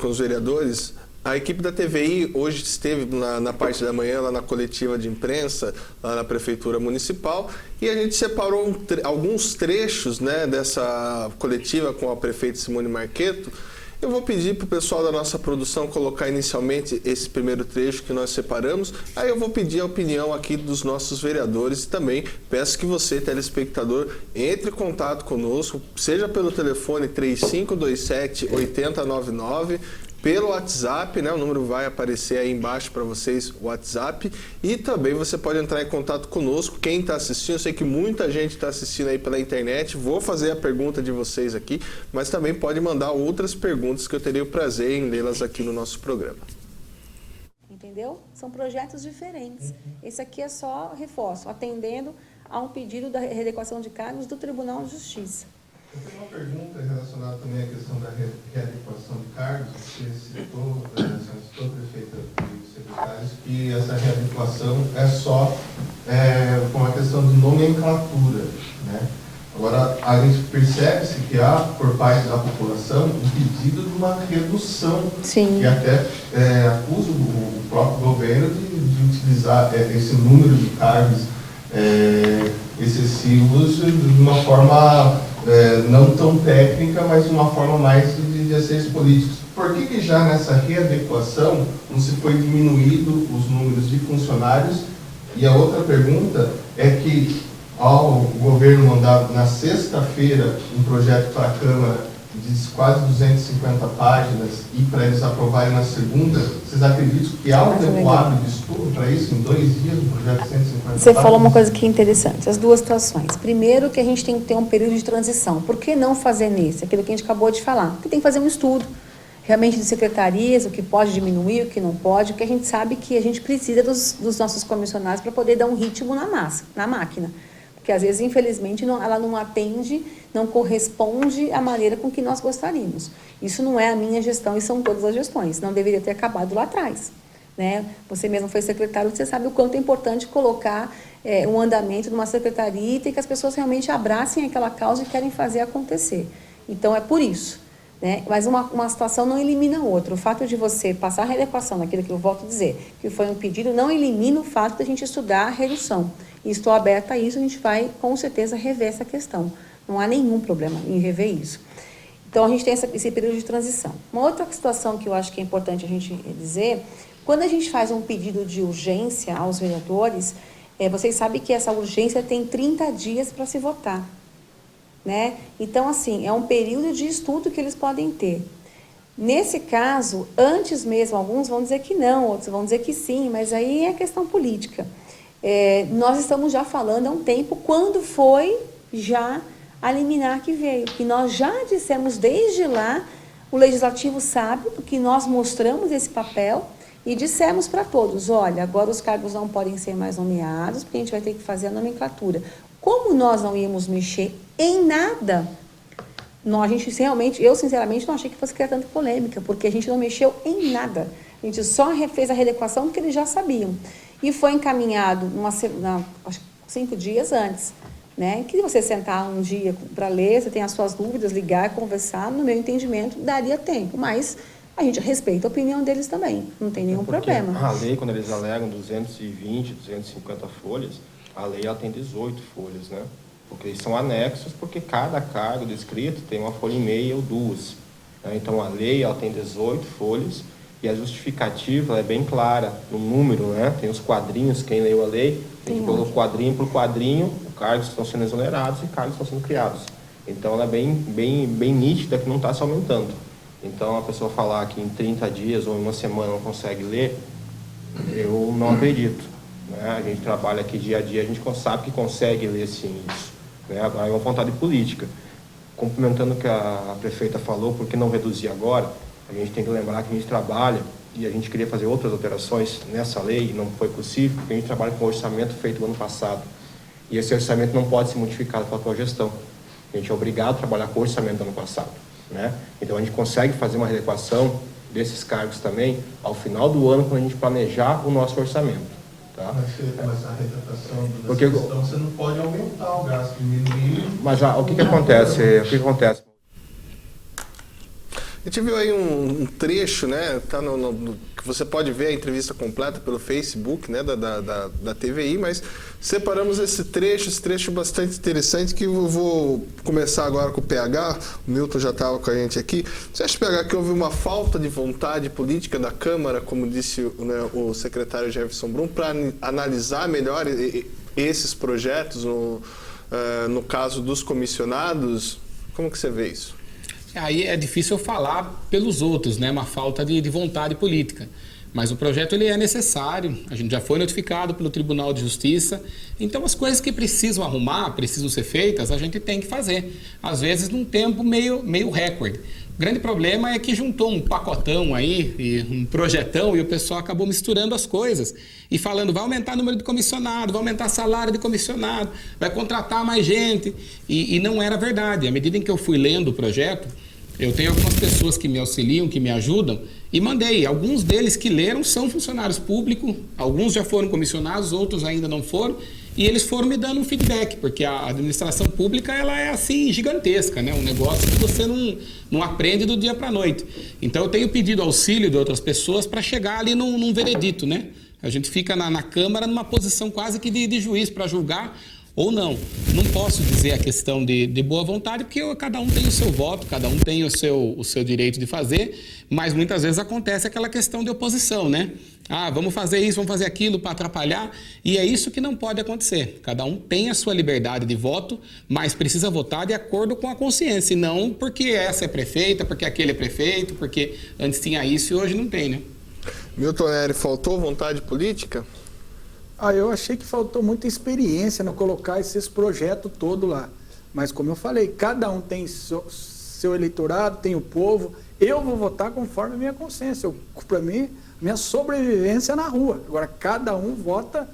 os vereadores, a equipe da TVI hoje esteve na parte da manhã, lá na coletiva de imprensa, lá na Prefeitura Municipal, e a gente separou alguns trechos, né, dessa coletiva com a prefeita Simone Marchetto. Eu vou pedir para o pessoal da nossa produção colocar inicialmente esse primeiro trecho que nós separamos, aí eu vou pedir a opinião aqui dos nossos vereadores e também peço que você, telespectador, entre em contato conosco, seja pelo telefone 3527-8099, pelo WhatsApp, né? O número vai aparecer aí embaixo para vocês, o WhatsApp. E também você pode entrar em contato conosco. Quem está assistindo, eu sei que muita gente está assistindo aí pela internet. Vou fazer a pergunta de vocês aqui, mas também pode mandar outras perguntas que eu teria o prazer em lê-las aqui no nosso programa. Entendeu? São projetos diferentes. Esse aqui é só reforço, atendendo a um pedido da readequação de cargos do Tribunal de Justiça. Eu tenho uma pergunta relacionada também à questão da readequação de cargos. Você citou, prefeita e secretários, que essa readequação é só com a questão de nomenclatura, né? Agora, a gente percebe-se que há, por parte da população, um pedido de uma redução. Sim. Que até acusa o próprio governo de utilizar esse número de cargos excessivos de uma forma não tão técnica, mas de uma forma mais de acessos políticos. Por que já nessa readequação não se foi diminuído os números de funcionários? E a outra pergunta é que, ao governo mandar na sexta-feira um projeto para a Câmara de quase 250 páginas e para eles aprovarem na segunda, vocês acreditam que há um tempo hábil de estudo para isso, em 2 dias, um projeto de 150 páginas? Você falou uma coisa que é interessante, as duas situações. Primeiro, que a gente tem que ter um período de transição. Por que não fazer nesse? Aquilo que a gente acabou de falar. Porque tem que fazer um estudo, realmente, de secretarias, o que pode diminuir, o que não pode, porque a gente sabe que a gente precisa dos nossos comissionados para poder dar um ritmo na máquina. Porque, às vezes, infelizmente, ela não atende, não corresponde à maneira com que nós gostaríamos. Isso não é a minha gestão e são todas as gestões. Não deveria ter acabado lá atrás, né? Você mesmo foi secretário, você sabe o quanto é importante colocar um andamento numa secretaria e que as pessoas realmente abracem aquela causa e querem fazer acontecer. Então, é por isso, né? Mas uma situação não elimina a outra. O fato de você passar a readequação, daquilo que eu volto a dizer, que foi um pedido, não elimina o fato de a gente estudar a redução. E estou aberta a isso, a gente vai, com certeza, rever essa questão. Não há nenhum problema em rever isso. Então, a gente tem esse período de transição. Uma outra situação que eu acho que é importante a gente dizer, quando a gente faz um pedido de urgência aos vereadores, vocês sabem que essa urgência tem 30 dias para se votar, né? Então, assim, é um período de estudo que eles podem ter. Nesse caso, antes mesmo, alguns vão dizer que não, outros vão dizer que sim, mas aí é questão política. Nós estamos já falando há um tempo quando foi já a liminar que veio, que nós já dissemos desde lá, o Legislativo sabe, porque nós mostramos esse papel e dissemos para todos, olha, agora os cargos não podem ser mais nomeados, porque a gente vai ter que fazer a nomenclatura. Como nós não íamos mexer em nada, a gente realmente, eu sinceramente não achei que fosse criar tanta polêmica, porque a gente não mexeu em nada. A gente só fez a readequação porque eles já sabiam. E foi encaminhado acho que 5 dias antes, né? Que você sentar um dia para ler, você tem as suas dúvidas, ligar, conversar, no meu entendimento, daria tempo. Mas a gente respeita a opinião deles também, não tem nenhum problema. A lei, quando eles alegam 220, 250 folhas, a lei ela tem 18 folhas, né? Porque eles são anexos, porque cada cargo descrito tem uma folha e meia ou 2. Né? Então, a lei ela tem 18 folhas e a justificativa é bem clara, no número, né? Tem os quadrinhos, quem leu a lei, tem que pôr quadrinho por quadrinho, cargos que estão sendo exonerados e cargos que estão sendo criados. Então, ela é bem nítida que não está se aumentando. Então, a pessoa falar que em 30 dias ou em uma semana não consegue ler, eu não acredito. Né? A gente trabalha aqui dia a dia, a gente sabe que consegue ler sim isso. Né? Agora é uma vontade política. Complementando o que a prefeita falou, por que não reduzir agora? A gente tem que lembrar que a gente trabalha e a gente queria fazer outras alterações nessa lei e não foi possível, porque a gente trabalha com o orçamento feito no ano passado. E esse orçamento não pode ser modificado pela atual gestão. A gente é obrigado a trabalhar com o orçamento do ano passado. Né? Então, a gente consegue fazer uma readequação desses cargos também ao final do ano, quando a gente planejar o nosso orçamento. Tá? Mas a retratação da gestão, você não pode aumentar o gasto, diminuir. Mas o que acontece? A gente viu aí um trecho, né? Tá que você pode ver a entrevista completa pelo Facebook, né? Da TVI, mas separamos esse trecho bastante interessante, que eu vou começar agora com o PH. O Milton já estava com a gente aqui. Você acha, PH, que houve uma falta de vontade política da Câmara, como disse, né, o secretário Jefferson Brum, para analisar melhor esses projetos no caso dos comissionados? Como que você vê isso? Aí é difícil eu falar pelos outros, né? Uma falta de vontade política. Mas o projeto ele é necessário, a gente já foi notificado pelo Tribunal de Justiça, então as coisas que precisam arrumar, precisam ser feitas, a gente tem que fazer. Às vezes num tempo meio recorde. O grande problema é que juntou um pacotão aí, e um projetão, e o pessoal acabou misturando as coisas. E falando, vai aumentar o número de comissionado, vai aumentar salário de comissionado, vai contratar mais gente. E não era verdade. À medida em que eu fui lendo o projeto, eu tenho algumas pessoas que me auxiliam, que me ajudam, e mandei. Alguns deles que leram são funcionários públicos, alguns já foram comissionados, outros ainda não foram, e eles foram me dando um feedback, porque a administração pública ela é assim gigantesca, né? Um negócio que você não aprende do dia para a noite. Então eu tenho pedido auxílio de outras pessoas para chegar ali num veredito, né? A gente fica na Câmara numa posição quase que de juiz para julgar ou não. Não posso dizer a questão de boa vontade, porque cada um tem o seu voto, cada um tem o seu direito de fazer, mas muitas vezes acontece aquela questão de oposição, né? Ah, vamos fazer isso, vamos fazer aquilo para atrapalhar, e é isso que não pode acontecer. Cada um tem a sua liberdade de voto, mas precisa votar de acordo com a consciência, e não porque essa é prefeita, porque aquele é prefeito, porque antes tinha isso e hoje não tem, né? Milton Nery, faltou vontade política? Eu achei que faltou muita experiência no colocar esses projetos todos lá. Mas como eu falei, cada um tem seu eleitorado, tem o povo. Eu vou votar conforme a minha consciência. Para mim, minha sobrevivência é na rua. Agora, cada um vota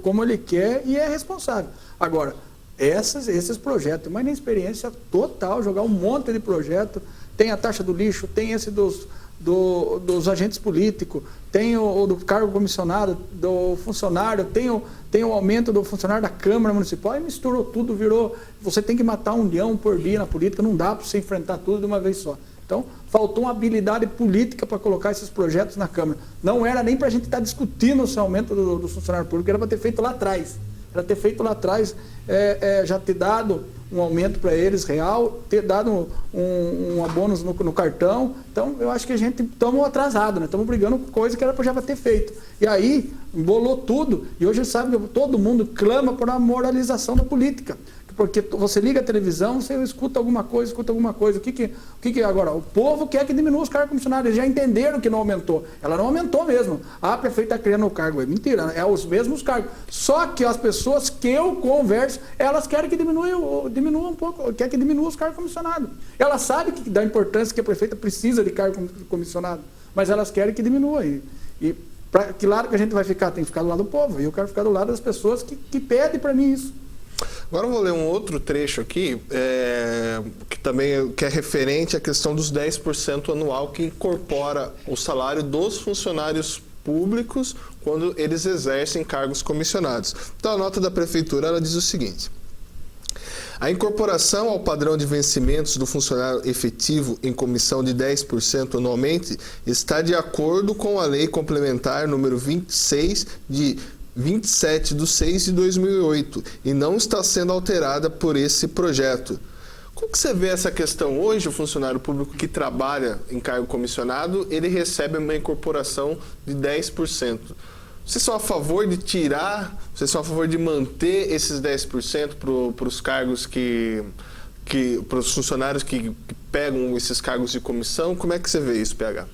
como ele quer e é responsável. Agora, esses projetos, mas na experiência total, jogar um monte de projeto. Tem a taxa do lixo, tem esse dos agentes políticos, tem o do cargo comissionado, do funcionário, tem o aumento do funcionário da Câmara Municipal, e misturou tudo, virou... Você tem que matar 1 leão por dia na política, não dá para você enfrentar tudo de uma vez só. Então, faltou uma habilidade política para colocar esses projetos na Câmara. Não era nem para a gente estar discutindo esse aumento do funcionário público, era para ter feito lá atrás. Era ter feito lá atrás, já ter dado um aumento para eles real, ter dado um bônus no cartão. Então, eu acho que a gente estamos atrasados, né? Estamos brigando com coisa que era para já ter feito. E aí, embolou tudo, e hoje sabe que todo mundo clama por uma moralização da política. Porque você liga a televisão, você escuta alguma coisa. O que agora? O povo quer que diminua os cargos comissionados. Eles já entenderam que não aumentou. Ela não aumentou mesmo. A prefeita está criando o cargo. É mentira, é os mesmos cargos. Só que as pessoas que eu converso, elas querem que diminua um pouco, quer que diminua os cargos comissionados. Elas sabem da importância que a prefeita precisa de cargo comissionado, mas elas querem que diminua. E para que lado que a gente vai ficar? Tem que ficar do lado do povo. E eu quero ficar do lado das pessoas que pedem para mim isso. Agora eu vou ler um outro trecho aqui, que é referente à questão dos 10% anual que incorpora o salário dos funcionários públicos quando eles exercem cargos comissionados. Então a nota da Prefeitura ela diz o seguinte: a incorporação ao padrão de vencimentos do funcionário efetivo em comissão de 10% anualmente está de acordo com a Lei Complementar número 26 de 27/6/2008 e não está sendo alterada por esse projeto. Como que você vê essa questão hoje? O funcionário público que trabalha em cargo comissionado, ele recebe uma incorporação de 10%. Vocês são a favor de tirar, vocês são a favor de manter esses 10% para os cargos para os funcionários que pegam esses cargos de comissão? Como é que você vê isso, PH?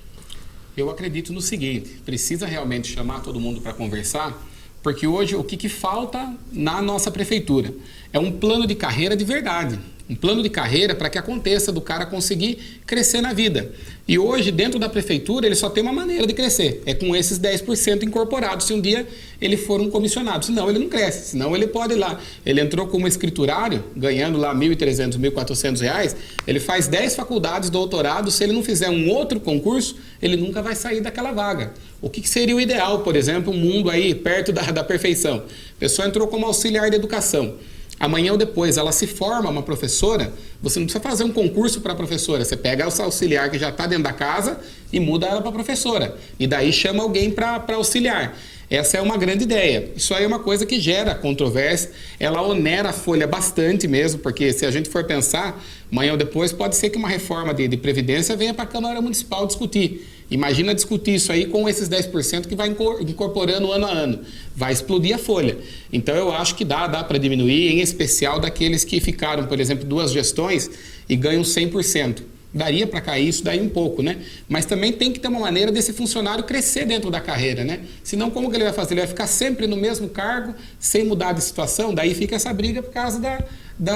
Eu acredito no seguinte, precisa realmente chamar todo mundo para conversar, porque hoje o que falta na nossa prefeitura é um plano de carreira de verdade. Um plano de carreira para que aconteça do cara conseguir crescer na vida. E hoje, dentro da prefeitura, ele só tem uma maneira de crescer. É com esses 10% incorporados, se um dia ele for um comissionado. Senão ele não cresce, senão ele pode ir lá. Ele entrou como escriturário, ganhando lá R$1.300, R$1.400, ele faz 10 faculdades, doutorado, se ele não fizer um outro concurso, ele nunca vai sair daquela vaga. O que seria o ideal, por exemplo, um mundo aí perto da perfeição? A pessoa entrou como auxiliar de educação. Amanhã ou depois ela se forma uma professora, você não precisa fazer um concurso para professora, você pega essa auxiliar que já está dentro da casa e muda ela para professora. E daí chama alguém para auxiliar. Essa é uma grande ideia. Isso aí é uma coisa que gera controvérsia, ela onera a folha bastante mesmo, porque se a gente for pensar, amanhã ou depois pode ser que uma reforma de Previdência venha para a Câmara Municipal discutir. Imagina discutir isso aí com esses 10% que vai incorporando ano a ano. Vai explodir a folha. Então eu acho que dá para diminuir, em especial daqueles que ficaram, por exemplo, 2 gestões e ganham 100%. daria para cair isso daí um pouco, né? Mas também tem que ter uma maneira desse funcionário crescer dentro da carreira, né? Senão, como que ele vai fazer? Ele vai ficar sempre no mesmo cargo, sem mudar de situação, daí fica essa briga por causa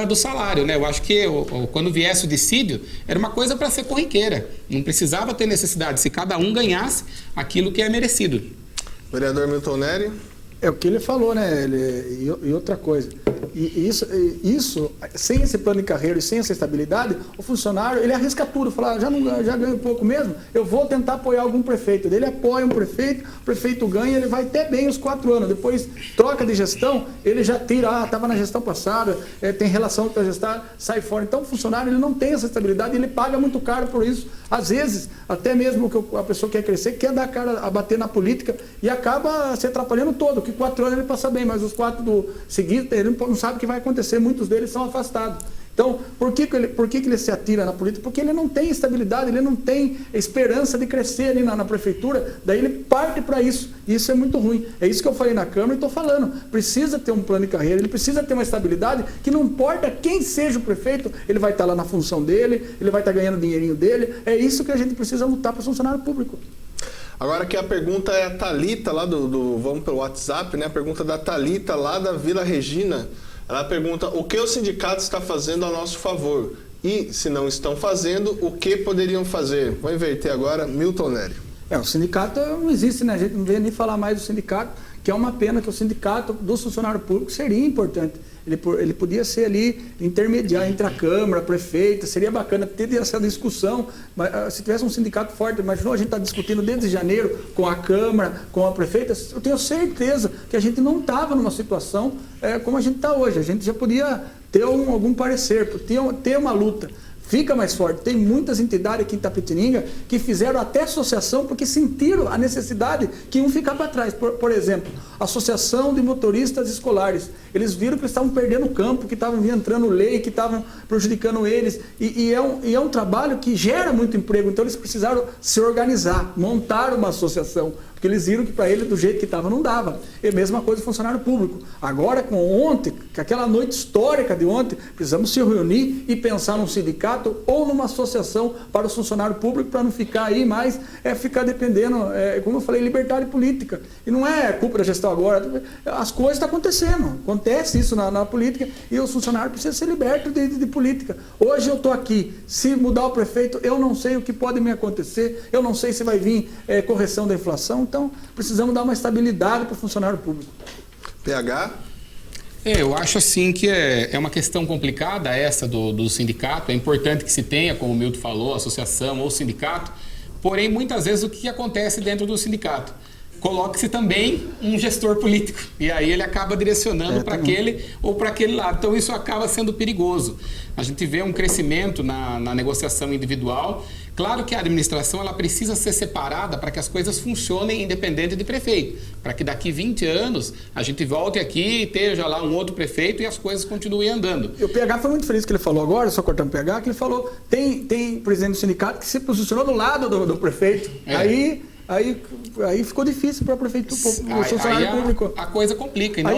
do salário, né? Eu acho que quando viesse o dissídio, era uma coisa para ser corriqueira, não precisava ter necessidade, se cada um ganhasse aquilo que é merecido. Vereador Milton Neri. É o que ele falou, né? E outra coisa, isso, sem esse plano de carreira e sem essa estabilidade, o funcionário, ele arrisca tudo, fala, já ganho pouco mesmo, eu vou tentar apoiar algum prefeito. Ele apoia um prefeito, o prefeito ganha, ele vai até bem os 4 anos, depois troca de gestão, ele já tira, estava na gestão passada, tem relação com a gestão, sai fora. Então o funcionário, ele não tem essa estabilidade, ele paga muito caro por isso. Às vezes, até mesmo que a pessoa quer crescer, quer dar cara a bater na política e acaba se atrapalhando todo, que 4 anos ele passa bem, mas os 4 seguidos, ele não sabe o que vai acontecer, muitos deles são afastados. Então, por que ele se atira na política? Porque ele não tem estabilidade, ele não tem esperança de crescer ali na prefeitura, daí ele parte para isso, e isso é muito ruim. É isso que eu falei na Câmara e estou falando. Precisa ter um plano de carreira, ele precisa ter uma estabilidade, que não importa quem seja o prefeito, ele vai estar lá na função dele, ele vai estar ganhando o dinheirinho dele. É isso que a gente precisa lutar para o funcionário público. Agora que a pergunta é a Thalita, lá vamos pelo WhatsApp, né? A pergunta da Thalita, lá da Vila Regina. Ela pergunta o que o sindicato está fazendo a nosso favor e, se não estão fazendo, o que poderiam fazer? Vou inverter agora, Milton Neri. O sindicato não existe, né? A gente não vê nem falar mais do sindicato, que é uma pena que o sindicato do funcionário público seria importante. Ele podia ser ali, intermediar entre a Câmara, a Prefeita, seria bacana ter essa discussão, mas se tivesse um sindicato forte, imaginou a gente está discutindo desde janeiro com a Câmara, com a Prefeita, eu tenho certeza que a gente não estava numa situação como a gente está hoje, a gente já podia ter algum parecer, ter uma luta. Fica mais forte. Tem muitas entidades aqui em Itapetininga que fizeram até associação porque sentiram a necessidade que iam ficar para trás. Por exemplo, a Associação de Motoristas Escolares. Eles viram que eles estavam perdendo o campo, que estavam entrando lei, que estavam prejudicando eles. E é um trabalho que gera muito emprego. Então eles precisaram se organizar, montar uma associação. Porque eles viram que para ele, do jeito que estava, não dava. E a mesma coisa do funcionário público. Agora, com ontem, com aquela noite histórica de ontem, precisamos se reunir e pensar num sindicato ou numa associação para o funcionário público, para não ficar aí mais, ficar dependendo, como eu falei, liberdade política. E não é culpa da gestão agora. As coisas estão acontecendo. Acontece isso na política e os funcionários precisam ser libertos de política. Hoje eu estou aqui. Se mudar o prefeito, eu não sei o que pode me acontecer. Eu não sei se vai vir correção da inflação. Então, precisamos dar uma estabilidade para o funcionário público. PH? Eu acho assim que é uma questão complicada essa do sindicato. É importante que se tenha, como o Milton falou, associação ou sindicato. Porém, muitas vezes o que acontece dentro do sindicato? Coloque-se também um gestor político. E aí ele acaba direcionando para aquele ou para aquele lado. Então isso acaba sendo perigoso. A gente vê um crescimento na negociação individual. Claro que a administração ela precisa ser separada para que as coisas funcionem independente de prefeito. Para que daqui 20 anos a gente volte aqui e esteja lá um outro prefeito e as coisas continuem andando. E o PH foi muito feliz que ele falou agora, só cortando o PH, que ele falou, tem presidente do sindicato que se posicionou do lado do prefeito. Aí ficou difícil para o prefeito, o funcionário público. A coisa complica. Então,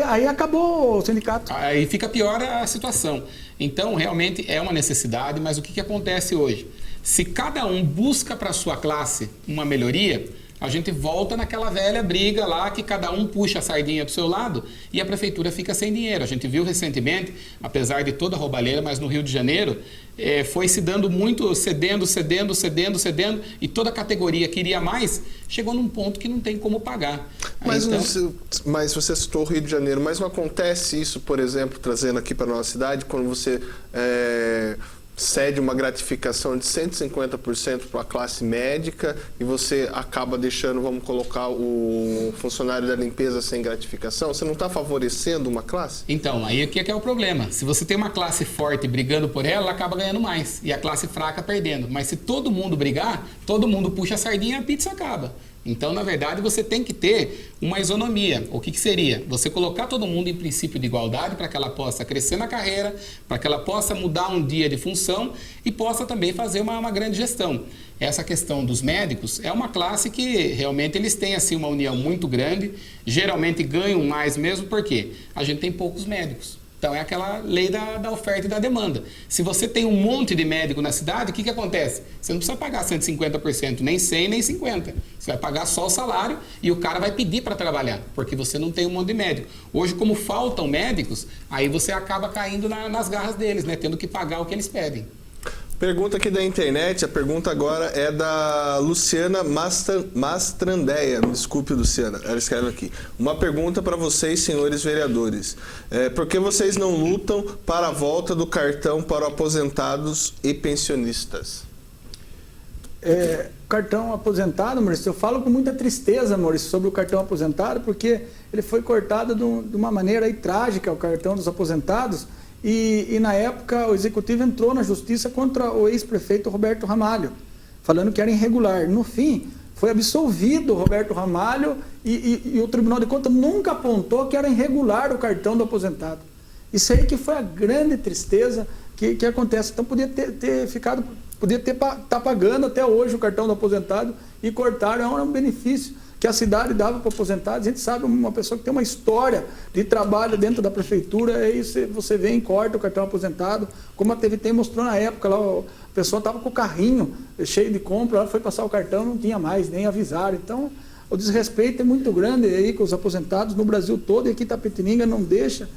aí acabou o sindicato. Aí fica pior a situação. Então, realmente é uma necessidade, mas o que acontece hoje? Se cada um busca para a sua classe uma melhoria, a gente volta naquela velha briga lá que cada um puxa a sardinha do seu lado e a prefeitura fica sem dinheiro. A gente viu recentemente, apesar de toda a roubalheira, mas no Rio de Janeiro foi se dando muito, cedendo, e toda a categoria queria mais, chegou num ponto que não tem como pagar. Mas você citou o Rio de Janeiro, mas não acontece isso, por exemplo, trazendo aqui para a nossa cidade, quando você cede uma gratificação de 150% para a classe médica e você acaba deixando, vamos colocar, o funcionário da limpeza sem gratificação? Você não está favorecendo uma classe? Então, aí o que é o problema? Se você tem uma classe forte brigando por ela acaba ganhando mais e a classe fraca perdendo. Mas se todo mundo brigar, todo mundo puxa a sardinha e a pizza acaba. Então, na verdade, você tem que ter uma isonomia. O que seria? Você colocar todo mundo em princípio de igualdade para que ela possa crescer na carreira, para que ela possa mudar um dia de função e possa também fazer uma grande gestão. Essa questão dos médicos é uma classe que realmente eles têm assim, uma união muito grande, geralmente ganham mais mesmo porque a gente tem poucos médicos. Então, é aquela lei da oferta e da demanda. Se você tem um monte de médico na cidade, o que acontece? Você não precisa pagar 150%, nem 100%, nem 50%. Você vai pagar só o salário e o cara vai pedir para trabalhar, porque você não tem um monte de médico. Hoje, como faltam médicos, aí você acaba caindo nas garras deles, né? Tendo que pagar o que eles pedem. Pergunta aqui da internet, a pergunta agora é da Luciana Mastrandeia. Desculpe, Luciana, ela escreve aqui. Uma pergunta para vocês, senhores vereadores. Por que vocês não lutam para a volta do cartão para aposentados e pensionistas? Cartão aposentado, Maurício, eu falo com muita tristeza, Maurício, sobre o cartão aposentado, porque ele foi cortado de uma maneira aí trágica, o cartão dos aposentados. E na época o executivo entrou na justiça contra o ex-prefeito Roberto Ramalho, falando que era irregular. No fim, foi absolvido o Roberto Ramalho e o Tribunal de Contas nunca apontou que era irregular o cartão do aposentado. Isso aí que foi a grande tristeza que acontece. Então podia estar pagando até hoje o cartão do aposentado e cortaram, era um benefício que a cidade dava para aposentados. A gente sabe, uma pessoa que tem uma história de trabalho dentro da prefeitura, aí você vem e corta o cartão aposentado, como a TVT mostrou na época, lá, a pessoa estava com o carrinho cheio de compra, ela foi passar o cartão, não tinha mais, nem avisaram. Então, o desrespeito é muito grande aí com os aposentados no Brasil todo, e aqui Itapetininga não deixa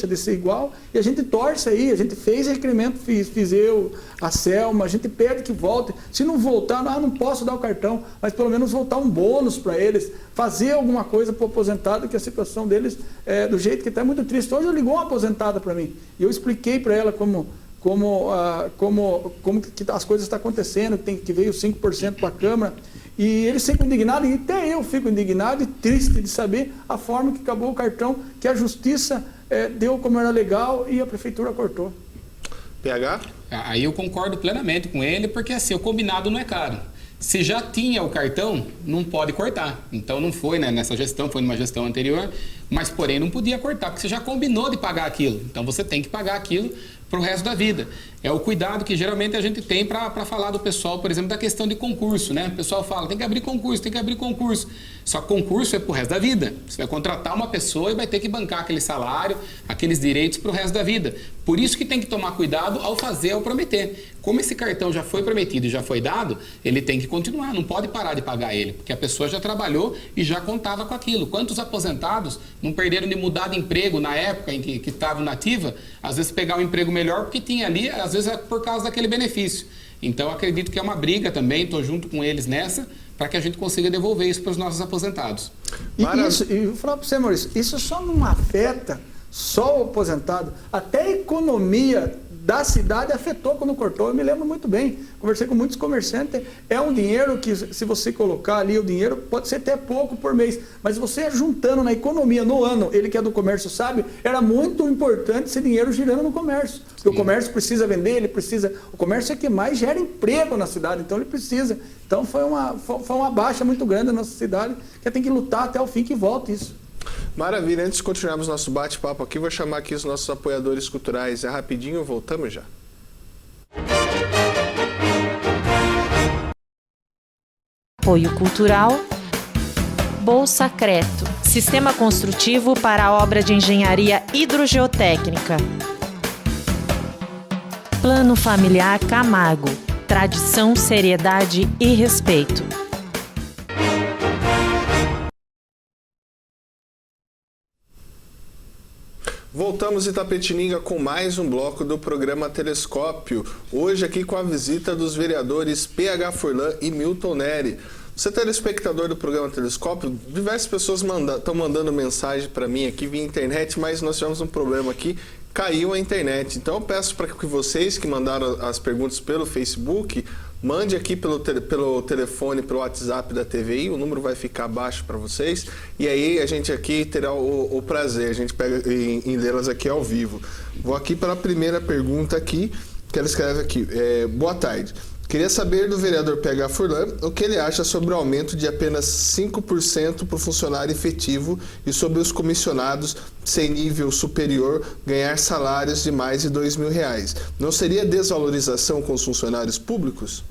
de ser igual, e a gente torce aí, a gente fez requerimento, fiz eu, a Selma, a gente pede que volte. Se não voltar, não posso dar o cartão, mas pelo menos voltar um bônus para eles, fazer alguma coisa para o aposentado, que a situação deles, do jeito que está, é muito triste. Hoje ligou uma aposentada para mim, e eu expliquei para ela como que as coisas estão acontecendo, que veio 5% para a Câmara, e eles ficam indignados, e até eu fico indignado e triste de saber a forma que acabou o cartão, que a Justiça deu como era legal e a Prefeitura cortou. PH? Aí eu concordo plenamente com ele, porque assim, o combinado não é caro. Se já tinha o cartão, não pode cortar. Então não foi, né, nessa gestão, foi numa gestão anterior, mas porém não podia cortar, porque você já combinou de pagar aquilo. Então você tem que pagar aquilo para o resto da vida. É o cuidado que geralmente a gente tem para falar do pessoal, por exemplo, da questão de concurso, né? O pessoal fala, tem que abrir concurso, tem que abrir concurso. Só que concurso é para o resto da vida. Você vai contratar uma pessoa e vai ter que bancar aquele salário, aqueles direitos para o resto da vida. Por isso que tem que tomar cuidado ao fazer, ao prometer. Como esse cartão já foi prometido e já foi dado, ele tem que continuar, não pode parar de pagar ele, porque a pessoa já trabalhou e já contava com aquilo. Quantos aposentados não perderam de mudar de emprego na época em que estavam na ativa, às vezes pegar um emprego melhor porque tinha ali, às vezes é por causa daquele benefício. Então acredito que é uma briga também, estou junto com eles nessa, para que a gente consiga devolver isso para os nossos aposentados. E eu vou falar para você, Maurício, isso só não afeta só o aposentado, até a economia da cidade afetou quando cortou. Eu me lembro muito bem, conversei com muitos comerciantes, é um dinheiro que, se você colocar ali o dinheiro, pode ser até pouco por mês, mas você juntando na economia no ano, ele que é do comércio sabe, era muito importante esse dinheiro girando no comércio, porque o comércio precisa vender, o comércio é que mais gera emprego na cidade, então ele precisa. Então foi uma baixa muito grande na nossa cidade, que tem que lutar até o fim que volte isso. Maravilha, antes de continuarmos nosso bate-papo aqui, vou chamar aqui os nossos apoiadores culturais. É rapidinho, voltamos já. Apoio Cultural, Bolsa Creto, Sistema Construtivo para a obra de engenharia hidrogeotécnica. Plano Familiar Camargo, tradição, seriedade e respeito. Voltamos em Itapetininga com mais um bloco do programa Telescópio. Hoje aqui com a visita dos vereadores PH Furlan e Milton Neri. Você, telespectador do programa Telescópio, diversas pessoas estão mandando mensagem para mim aqui via internet, mas nós tivemos um problema aqui, caiu a internet. Então eu peço para que vocês que mandaram as perguntas pelo Facebook, mande aqui pelo telefone, pelo WhatsApp da TVI, o número vai ficar abaixo para vocês, e aí a gente aqui terá o prazer, a gente pega em lê-las aqui ao vivo. Vou aqui para a primeira pergunta aqui, que ela escreve aqui. Boa tarde. Queria saber do vereador PH Furlan o que ele acha sobre o aumento de apenas 5% para o funcionário efetivo e sobre os comissionados sem nível superior ganhar salários de mais de R$2.000. Não seria desvalorização com os funcionários públicos?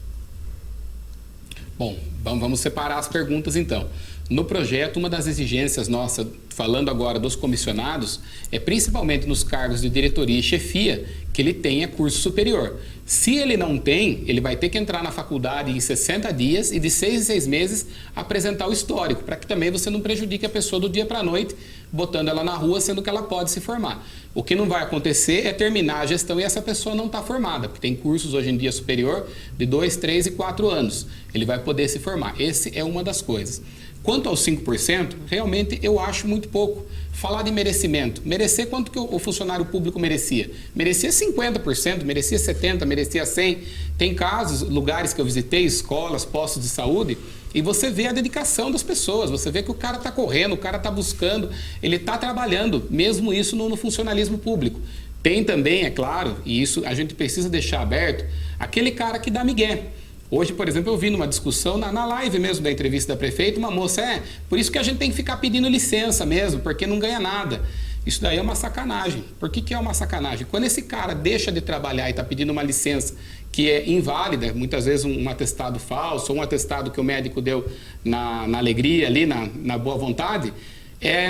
Bom, vamos separar as perguntas então. No projeto, uma das exigências nossas, falando agora dos comissionados, é principalmente nos cargos de diretoria e chefia, que ele tenha curso superior. Se ele não tem, ele vai ter que entrar na faculdade em 60 dias e de 6 em 6 meses apresentar o histórico, para que também você não prejudique a pessoa do dia para a noite, botando ela na rua, sendo que ela pode se formar. O que não vai acontecer é terminar a gestão e essa pessoa não está formada, porque tem cursos hoje em dia superior de 2, 3 e 4 anos. Ele vai poder se formar. Essa é uma das coisas. Quanto aos 5%, realmente eu acho muito pouco. Falar de merecimento. Merecer quanto que o funcionário público merecia? Merecia 50%, merecia 70%, merecia 100%. Tem casos, lugares que eu visitei, escolas, postos de saúde, e você vê a dedicação das pessoas, você vê que o cara está correndo, o cara está buscando, ele está trabalhando, mesmo isso no funcionalismo público. Tem também, é claro, e isso a gente precisa deixar aberto, aquele cara que dá migué. Hoje, por exemplo, eu vi numa discussão, na live mesmo da entrevista da prefeita, uma moça, por isso que a gente tem que ficar pedindo licença mesmo, porque não ganha nada. Isso daí é uma sacanagem. Por que é uma sacanagem? Quando esse cara deixa de trabalhar e está pedindo uma licença que é inválida, muitas vezes um atestado falso, ou um atestado que o médico deu na alegria ali, na boa vontade,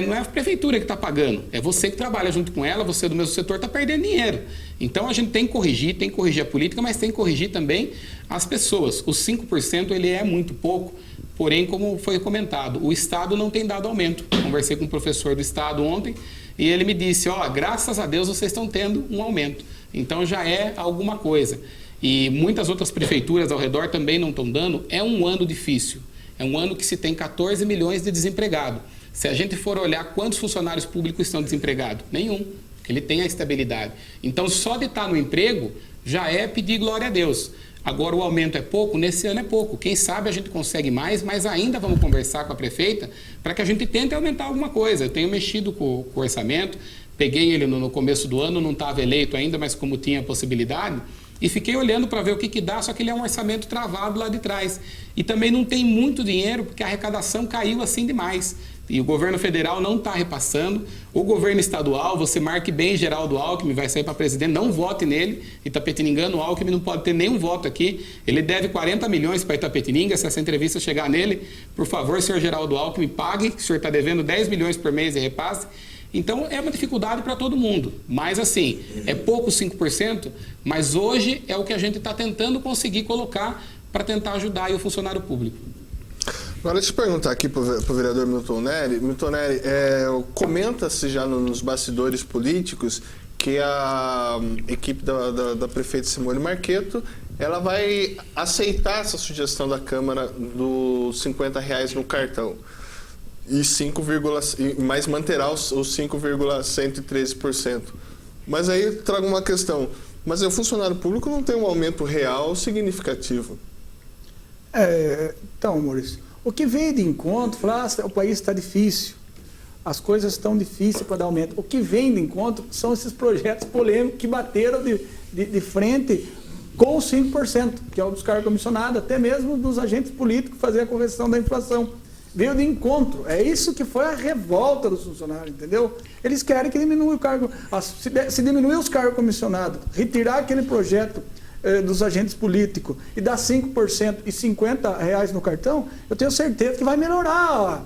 não é a prefeitura que está pagando, é você que trabalha junto com ela, você do mesmo setor está perdendo dinheiro. Então a gente tem que corrigir a política, mas tem que corrigir também as pessoas. Os 5% ele é muito pouco, porém, como foi comentado, o Estado não tem dado aumento. Conversei com um professor do Estado ontem e ele me disse, graças a Deus vocês estão tendo um aumento. Então já é alguma coisa. E muitas outras prefeituras ao redor também não estão dando. É um ano difícil, é um ano que se tem 14 milhões de desempregados. Se a gente for olhar quantos funcionários públicos estão desempregados, nenhum, ele tem a estabilidade. Então, só de estar no emprego já é pedir glória a Deus. Agora, o aumento é pouco, nesse ano é pouco. Quem sabe a gente consegue mais, mas ainda vamos conversar com a prefeita para que a gente tente aumentar alguma coisa. Eu tenho mexido com o orçamento, peguei ele no começo do ano, não estava eleito ainda, mas como tinha a possibilidade, e fiquei olhando para ver o que dá, só que ele é um orçamento travado lá de trás. E também não tem muito dinheiro, porque a arrecadação caiu assim demais. E o governo federal não está repassando. O governo estadual, você marque bem Geraldo Alckmin, vai sair para presidente, não vote nele. Itapetininga, o Alckmin não pode ter nenhum voto aqui. Ele deve 40 milhões para Itapetininga. Se essa entrevista chegar nele, por favor, senhor Geraldo Alckmin, pague. O senhor está devendo 10 milhões por mês de repasse. Então, é uma dificuldade para todo mundo. Mas, assim, é pouco 5%, mas hoje é o que a gente está tentando conseguir colocar para tentar ajudar aí o funcionário público. Agora, deixa eu perguntar aqui para o vereador Milton Nery. Milton Nery, comenta-se já nos bastidores políticos que a equipe da prefeita Simone Marqueto ela vai aceitar essa sugestão da Câmara dos R$50 no cartão. Mas manterá os 5,113%. Mas aí eu trago uma questão. Mas o funcionário público não tem um aumento real significativo. Então, Maurício, o que veio de encontro, o país está difícil, as coisas estão difíceis para dar aumento. O que vem de encontro são esses projetos polêmicos que bateram de frente com os 5%, que é o dos cargos comissionados, até mesmo dos agentes políticos fazer a correção da inflação. Veio de encontro. É isso que foi a revolta dos funcionários, entendeu? Eles querem que diminua o cargo. Se diminuir os cargos comissionados, retirar aquele projeto dos agentes políticos e dar 5% e R$50 no cartão, eu tenho certeza que vai melhorar.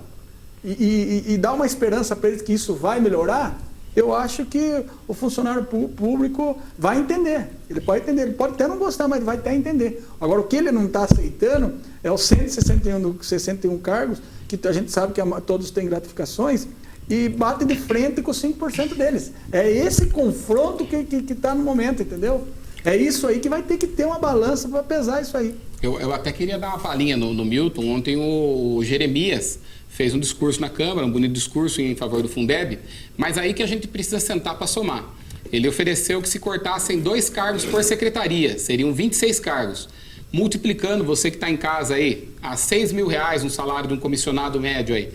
E dar uma esperança para eles que isso vai melhorar, eu acho que o funcionário público vai entender. Ele pode entender, ele pode até não gostar, mas vai até entender. Agora, o que ele não está aceitando é os 161 cargos, que a gente sabe que todos têm gratificações, e bate de frente com os 5% deles. É esse confronto que está no momento, entendeu? É isso aí que vai ter que ter uma balança para pesar isso aí. Eu até queria dar uma palhinha no Milton. Ontem o Jeremias fez um discurso na Câmara, um bonito discurso em favor do Fundeb, mas aí que a gente precisa sentar para somar. Ele ofereceu que se cortassem 2 cargos por secretaria, seriam 26 cargos. Multiplicando, você que está em casa aí, a R$6 mil um salário de um comissionado médio aí,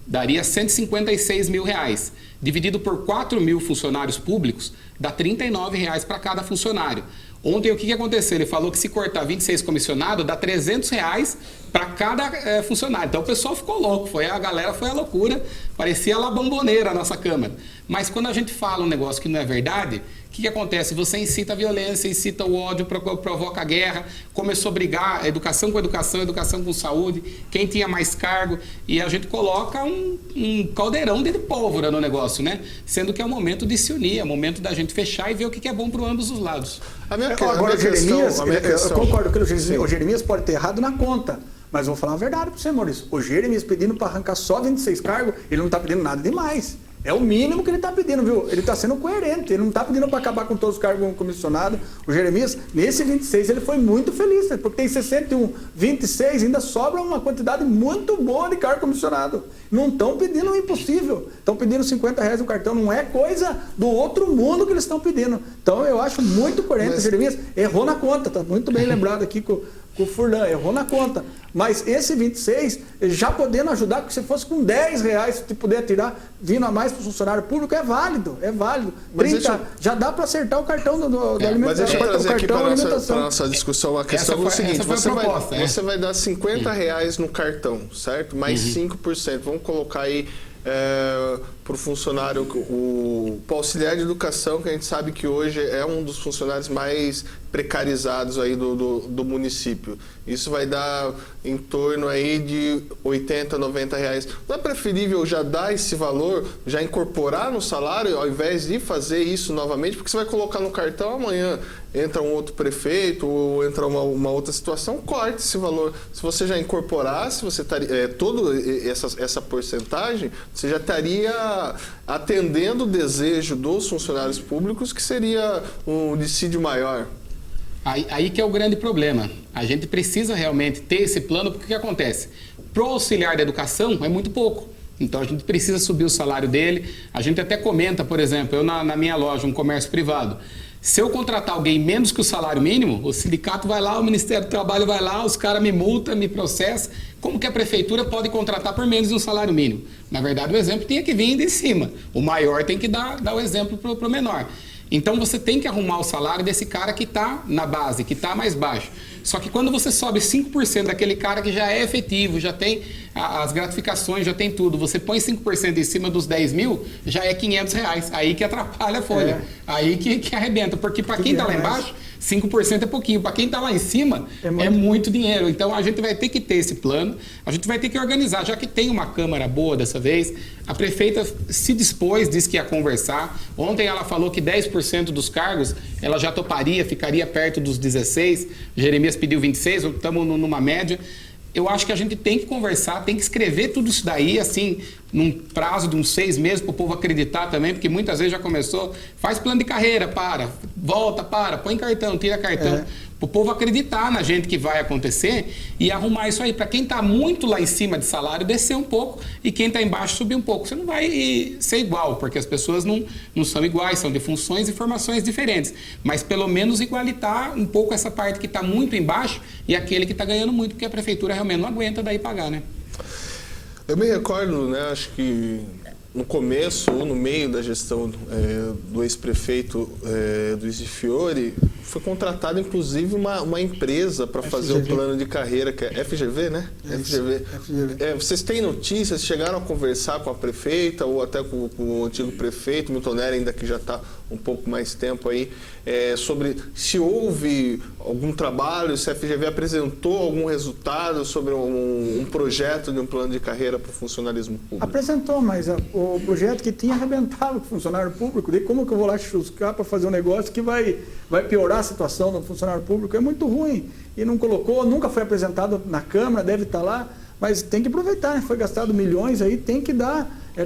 daria R$156 mil. Dividido por 4 mil funcionários públicos, dá R$39 para cada funcionário. Ontem, o que aconteceu? Ele falou que se cortar 26 comissionados, dá R$300 para cada funcionário. Então o pessoal ficou louco, a galera foi a loucura, parecia lá bomboneira a nossa Câmara. Mas quando a gente fala um negócio que não é verdade, o que acontece? Você incita a violência, incita o ódio, provoca a guerra, começou a brigar, educação com educação, educação com saúde, quem tinha mais cargo, e a gente coloca um caldeirão de pólvora no negócio, né? Sendo que é o momento de se unir, é o momento da gente fechar e ver o que é bom para ambos os lados. Agora, o Jeremias, eu concordo que o Jeremias pode ter errado na conta, mas vou falar a verdade para você, Maurício. O Jeremias pedindo para arrancar só 26 cargos, ele não está pedindo nada demais. É o mínimo que ele está pedindo, viu? Ele está sendo coerente, ele não está pedindo para acabar com todos os cargos comissionados. O Jeremias, nesse 26, ele foi muito feliz, porque tem 61, 26, ainda sobra uma quantidade muito boa de cargo comissionado. Não estão pedindo o impossível, estão pedindo R$50 no cartão, não é coisa do outro mundo que eles estão pedindo. Então eu acho muito coerente. O Jeremias errou na conta, está muito bem lembrado aqui com o Furlan, errou na conta. Mas esse 26, já podendo ajudar, que se fosse com R$10, se puder tirar, vindo a mais para o funcionário público, é válido, é válido. 30, já dá para acertar o cartão do alimentação. Mas deixa eu trazer aqui para a nossa discussão a questão é o seguinte, você vai dar R$50 no cartão, certo? Mais 5%, vamos colocar aí para o funcionário, o auxiliar de educação, que a gente sabe que hoje é um dos funcionários mais precarizados aí do município. Isso vai dar em torno aí de R$80, R$90. Não é preferível já dar esse valor, já incorporar no salário, ao invés de fazer isso novamente? Porque você vai colocar no cartão, amanhã entra um outro prefeito ou entra uma outra situação, corte esse valor. Se você já incorporasse, você toda essa porcentagem, você já estaria atendendo o desejo dos funcionários públicos, que seria um dissídio maior. Aí que é o grande problema. A gente precisa realmente ter esse plano, porque o que acontece? Pro auxiliar da educação é muito pouco. Então a gente precisa subir o salário dele. A gente até comenta, por exemplo, eu na minha loja, um comércio privado, se eu contratar alguém menos que o salário mínimo, o sindicato vai lá, o Ministério do Trabalho vai lá, os caras me multam, me processam. Como que a prefeitura pode contratar por menos de um salário mínimo? Na verdade, o exemplo tinha que vir de cima. O maior tem que dar o exemplo para o menor. Então você tem que arrumar o salário desse cara que está na base, que está mais baixo. Só que quando você sobe 5% daquele cara que já é efetivo, já tem as gratificações, já tem tudo, você põe 5% em cima dos 10 mil, já é R$500. Aí que atrapalha a folha. Aí que arrebenta. Porque para quem está lá embaixo, 5% é pouquinho. Para quem está lá em cima, é muito dinheiro. Então a gente vai ter que ter esse plano, a gente vai ter que organizar. Já que tem uma Câmara boa dessa vez, a prefeita se dispôs, disse que ia conversar. Ontem ela falou que 10% dos cargos ela já toparia, ficaria perto dos 16. Jeremias pediu 26, estamos numa média. Eu acho que a gente tem que conversar, tem que escrever tudo isso daí, assim, num prazo de uns 6 meses, para o povo acreditar também, porque muitas vezes já começou, faz plano de carreira, volta, põe cartão, tira cartão. Para o povo acreditar na gente que vai acontecer e arrumar isso aí. Para quem está muito lá em cima de salário, descer um pouco, e quem está embaixo subir um pouco. Você não vai ser igual, porque as pessoas não são iguais, são de funções e formações diferentes. Mas pelo menos igualitar um pouco essa parte que está muito embaixo e aquele que está ganhando muito, porque a prefeitura realmente não aguenta daí pagar, né? Eu me recordo, né, acho que no começo ou no meio da gestão do ex-prefeito Luiz de Fiore, foi contratada inclusive uma empresa para fazer o plano de carreira, que é FGV, né? FGV. Vocês têm notícias, chegaram a conversar com a prefeita ou até com o antigo prefeito, Milton Nery, ainda que já está um pouco mais tempo aí, sobre se houve algum trabalho, se a FGV apresentou algum resultado sobre um projeto de um plano de carreira para o funcionalismo público? Apresentou, mas o projeto que tinha arrebentava com o funcionário público. Daí como que eu vou lá chuscar para fazer um negócio que vai piorar a situação do funcionário público? É muito ruim. E não colocou, nunca foi apresentado na Câmara, deve estar lá, mas tem que aproveitar, né? Foi gastado milhões aí, tem que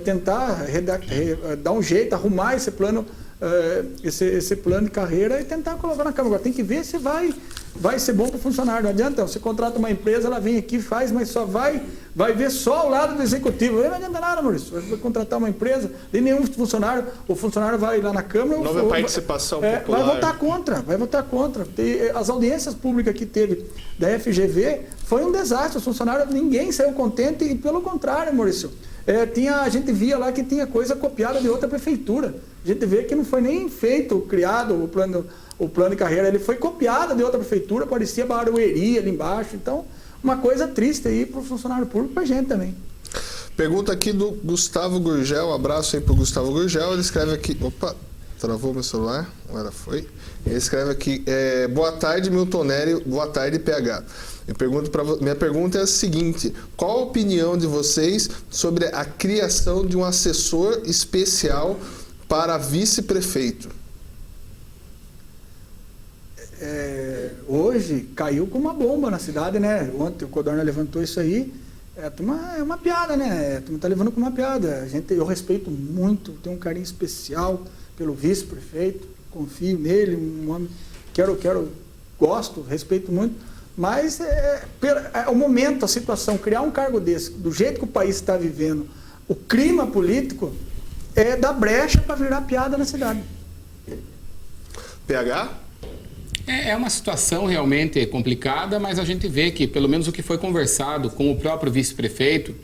tentar dar um jeito, arrumar esse plano, esse plano de carreira e tentar colocar na Câmara. Agora tem que ver se vai ser bom para o funcionário. Não adianta, você contrata uma empresa, ela vem aqui, faz, mas só vai ver só o lado do executivo. Não adianta nada, Maurício. Você vai contratar uma empresa, nem nenhum funcionário, o funcionário vai lá na Câmara... Nova participação popular. Vai votar contra. As audiências públicas que teve da FGV foi um desastre. Os funcionários, ninguém saiu contente e pelo contrário, Maurício. A gente via lá que tinha coisa copiada de outra prefeitura. A gente vê que não foi nem criado o plano de carreira, ele foi copiado de outra prefeitura, parecia Barueri ali embaixo. Então, uma coisa triste aí para o funcionário público, para a gente também. Pergunta aqui do Gustavo Gurgel, um abraço aí para o Gustavo Gurgel, ele escreve aqui, opa, travou meu celular, agora foi, ele escreve aqui, boa tarde Milton Nery, boa tarde PH. Minha pergunta é a seguinte, qual a opinião de vocês sobre a criação de um assessor especial para vice-prefeito? Hoje caiu como uma bomba na cidade, né? Ontem o Codorna levantou isso aí. É uma piada, né? A turma está levando como uma piada. Eu respeito muito, tenho um carinho especial pelo vice-prefeito, confio nele, um homem, gosto, respeito muito, mas o momento, a situação, criar um cargo desse, do jeito que o país está vivendo, o clima político, dá brecha para virar piada na cidade. PH? É uma situação realmente complicada, mas a gente vê que, pelo menos o que foi conversado com o próprio vice-prefeito,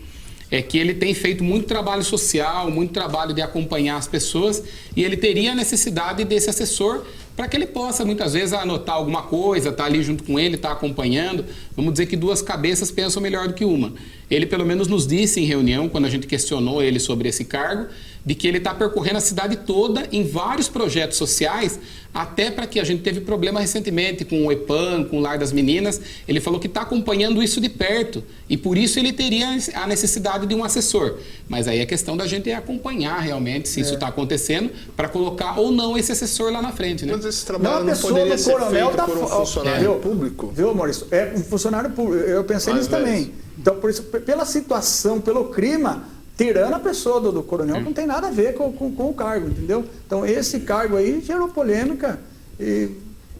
é que ele tem feito muito trabalho social, muito trabalho de acompanhar as pessoas, e ele teria a necessidade desse assessor para que ele possa, muitas vezes, anotar alguma coisa, estar ali junto com ele, estar acompanhando. Vamos dizer que duas cabeças pensam melhor do que uma. Ele, pelo menos, nos disse em reunião, quando a gente questionou ele sobre esse cargo, de que ele está percorrendo a cidade toda em vários projetos sociais, até para que a gente teve problema recentemente com o EPAM, com o Lar das Meninas. Ele falou que está acompanhando isso de perto e por isso ele teria a necessidade de um assessor. Mas aí a questão da gente é acompanhar realmente se isso está acontecendo para colocar ou não esse assessor lá na frente, né? Mas esse trabalho não poderia ser feito por um funcionário público? Viu, Maurício? É um funcionário público. Eu pensei nisso também. Então, por isso, pela situação, pelo clima, tirando a pessoa do coronel, não tem nada a ver com o cargo, entendeu? Então, esse cargo aí gerou polêmica e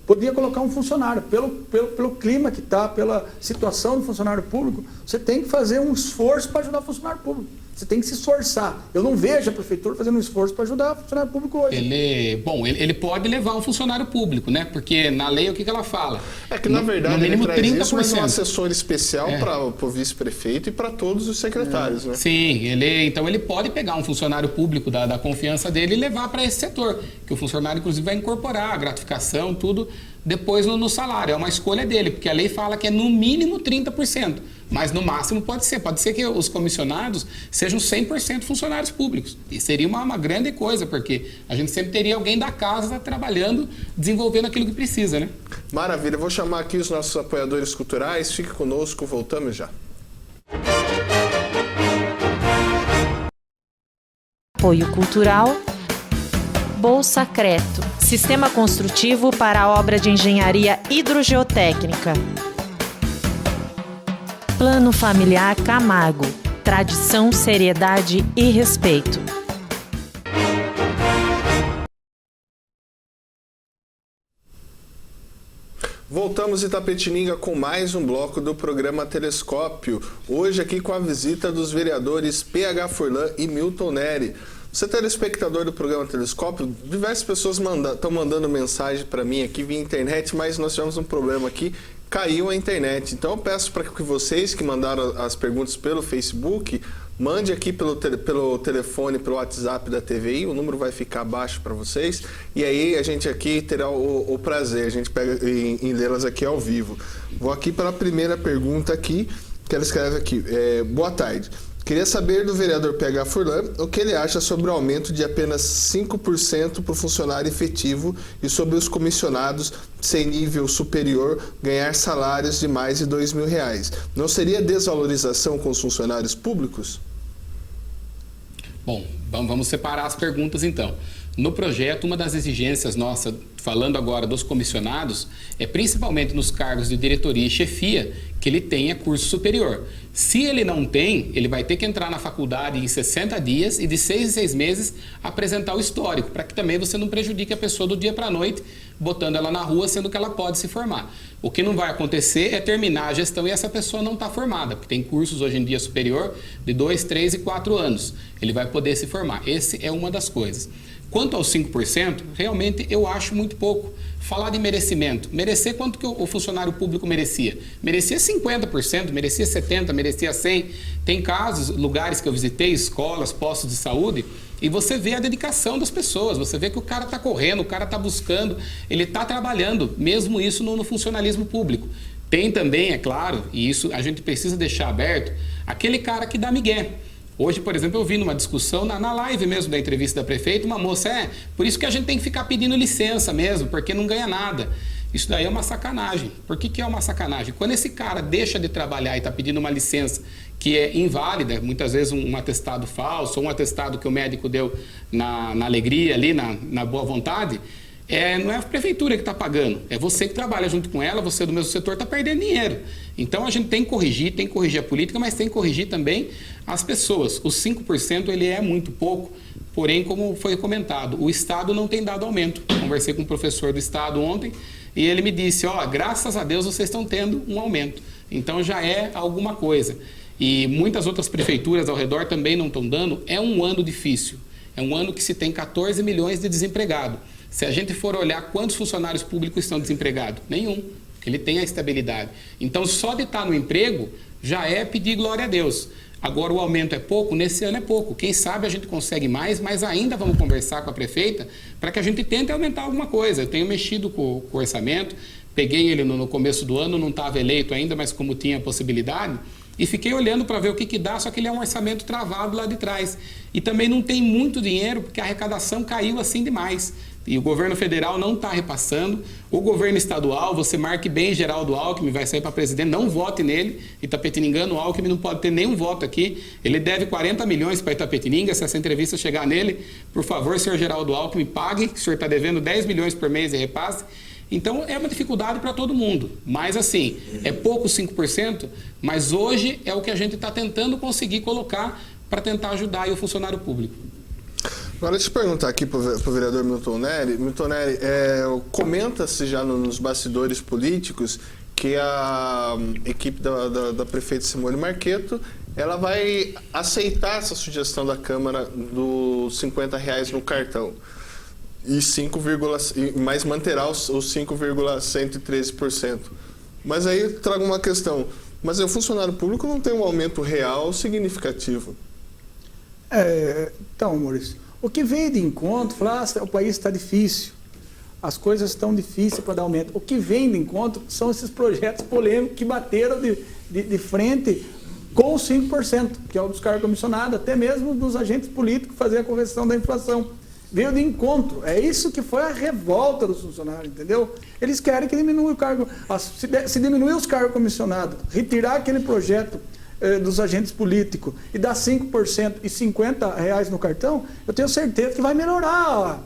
podia colocar um funcionário. Pelo clima que está, pela situação do funcionário público, você tem que fazer um esforço para ajudar o funcionário público. Você tem que se esforçar. Eu não vejo a prefeitura fazendo um esforço para ajudar o funcionário público hoje. Ele pode levar um funcionário público, né? Porque na lei o que ela fala? É que, na verdade, no mínimo, ele traz 30%. isso, mas um assessor especial para o vice-prefeito e para todos os secretários, né? Sim, então ele pode pegar um funcionário público da confiança dele e levar para esse setor, que o funcionário, inclusive, vai incorporar a gratificação, tudo, depois no salário. É uma escolha dele, porque a lei fala que é no mínimo 30%. Mas no máximo pode ser que os comissionados sejam 100% funcionários públicos. E seria uma grande coisa, porque a gente sempre teria alguém da casa trabalhando, desenvolvendo aquilo que precisa, né? Maravilha, eu vou chamar aqui os nossos apoiadores culturais, fique conosco, voltamos já. Apoio Cultural, Bolsa Creto, Sistema Construtivo para a obra de engenharia hidrogeotécnica. Plano Familiar Camargo, tradição, seriedade e respeito. Voltamos em Itapetininga com mais um bloco do programa Telescópio. Hoje aqui com a visita dos vereadores PH Furlan e Milton Nery. Você, telespectador do programa Telescópio, diversas pessoas estão mandando mensagem para mim aqui via internet, mas nós tivemos um problema aqui, caiu a internet. Então eu peço para que vocês que mandaram as perguntas pelo Facebook, mande aqui pelo telefone, pelo WhatsApp da TVI, o número vai ficar abaixo para vocês, e aí a gente aqui terá o prazer, a gente pega em lê-las aqui ao vivo. Vou aqui para a primeira pergunta aqui, que ela escreve aqui, boa tarde. Queria saber do vereador PH Furlan o que ele acha sobre o aumento de apenas 5% para o funcionário efetivo e sobre os comissionados sem nível superior ganhar salários de mais de R$2.000. Não seria desvalorização com os funcionários públicos? Bom, vamos separar as perguntas então. No projeto, uma das exigências nossas, falando agora dos comissionados, é principalmente nos cargos de diretoria e chefia, que ele tenha curso superior. Se ele não tem, ele vai ter que entrar na faculdade em 60 dias e de 6 em 6 meses apresentar o histórico, para que também você não prejudique a pessoa do dia para a noite, botando ela na rua, sendo que ela pode se formar. O que não vai acontecer é terminar a gestão e essa pessoa não está formada, porque tem cursos hoje em dia superior de 2, 3 e 4 anos. Ele vai poder se formar. Essa é uma das coisas. Quanto aos 5%, realmente eu acho muito pouco. Falar de merecimento. Merecer quanto que o funcionário público merecia? Merecia 50%, merecia 70%, merecia 100%. Tem casos, lugares que eu visitei, escolas, postos de saúde, e você vê a dedicação das pessoas, você vê que o cara está correndo, o cara está buscando, ele está trabalhando, mesmo isso no funcionalismo público. Tem também, é claro, e isso a gente precisa deixar aberto, aquele cara que dá migué. Hoje, por exemplo, eu vi numa discussão, na live mesmo da entrevista da prefeita, uma moça, por isso que a gente tem que ficar pedindo licença mesmo, porque não ganha nada. Isso daí é uma sacanagem. Por que é uma sacanagem? Quando esse cara deixa de trabalhar e está pedindo uma licença que é inválida, muitas vezes um atestado falso, ou um atestado que o médico deu na alegria ali, na boa vontade, não é a prefeitura que está pagando, é você que trabalha junto com ela, você do mesmo setor está perdendo dinheiro. Então a gente tem que corrigir a política, mas tem que corrigir também as pessoas. Os 5% ele é muito pouco, porém, como foi comentado, o Estado não tem dado aumento. Conversei com um professor do Estado ontem e ele me disse, graças a Deus vocês estão tendo um aumento. Então já é alguma coisa. E muitas outras prefeituras ao redor também não estão dando. É um ano difícil, é um ano que se tem 14 milhões de desempregados. Se a gente for olhar quantos funcionários públicos estão desempregados, nenhum, porque ele tem a estabilidade. Então, só de estar no emprego já é pedir glória a Deus. Agora, o aumento é pouco, nesse ano é pouco. Quem sabe a gente consegue mais, mas ainda vamos conversar com a prefeita para que a gente tente aumentar alguma coisa. Eu tenho mexido com o orçamento, peguei ele no começo do ano, não estava eleito ainda, mas como tinha a possibilidade, e fiquei olhando para ver o que dá, só que ele é um orçamento travado lá de trás. E também não tem muito dinheiro, porque a arrecadação caiu assim demais. E o governo federal não está repassando. O governo estadual, você marque bem Geraldo Alckmin, vai sair para presidente, não vote nele. Itapetininga, o Alckmin não pode ter nenhum voto aqui. Ele deve 40 milhões para Itapetininga. Se essa entrevista chegar nele, por favor, senhor Geraldo Alckmin, pague, que o senhor está devendo 10 milhões por mês e repasse. Então, é uma dificuldade para todo mundo. Mas, assim, é pouco 5%, mas hoje é o que a gente está tentando conseguir colocar para tentar ajudar aí o funcionário público. Agora, deixa eu perguntar aqui para o vereador Milton Nery. Milton Nery, comenta-se já nos bastidores políticos que a equipe da prefeita Simone Marqueto ela vai aceitar essa sugestão da Câmara dos R$50 no cartão. Mas manterá os 5,113%. Mas aí trago uma questão. Mas o funcionário público não tem um aumento real significativo. Então, Maurício, o que veio de encontro, falar, o país está difícil, as coisas estão difíceis para dar aumento. O que vem de encontro são esses projetos polêmicos que bateram de frente com os 5%, que é o dos cargos comissionados, até mesmo dos agentes políticos fazer a correção da inflação. Veio de encontro. É isso que foi a revolta dos funcionários, entendeu? Eles querem que diminua o cargo. Se diminuir os cargos comissionados, retirar aquele projeto dos agentes políticos e dar 5% e R$50 no cartão, eu tenho certeza que vai melhorar.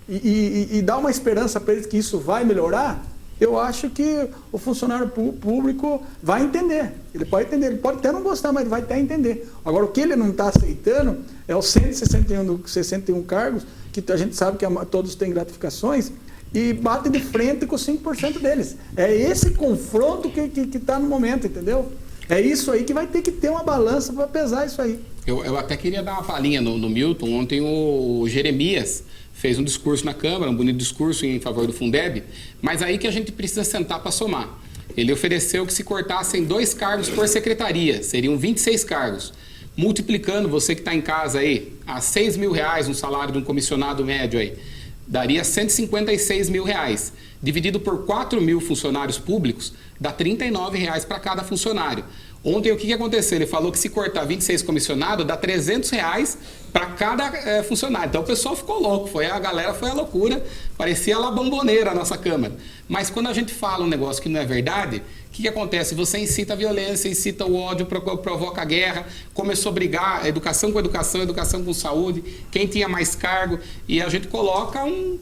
E dar uma esperança para eles que isso vai melhorar, eu acho que o funcionário público vai entender. Ele pode entender, ele pode até não gostar, mas vai até entender. Agora, o que ele não está aceitando é os 161 cargos, que a gente sabe que todos têm gratificações, e bate de frente com os 5% deles. É esse confronto que está no momento, entendeu? É isso aí que vai ter que ter uma balança para pesar isso aí. Eu até queria dar uma palhinha no Milton. Ontem o Jeremias fez um discurso na Câmara, um bonito discurso em favor do Fundeb, mas aí que a gente precisa sentar para somar. Ele ofereceu que se cortassem 2 cargos por secretaria, seriam 26 cargos. Multiplicando, você que está em casa aí, a R$6 mil um salário de um comissionado médio aí, daria R$156 mil. Dividido por 4 mil funcionários públicos, dá R$39 para cada funcionário. Ontem, o que aconteceu? Ele falou que se cortar 26 comissionados, dá R$300 para cada funcionário. Então, o pessoal ficou louco, a galera foi a loucura, parecia lá bomboneira a nossa Câmara. Mas quando a gente fala um negócio que não é verdade, o que acontece? Você incita a violência, incita o ódio, provoca a guerra, começou a brigar, educação com educação, educação com saúde, quem tinha mais cargo, e a gente coloca um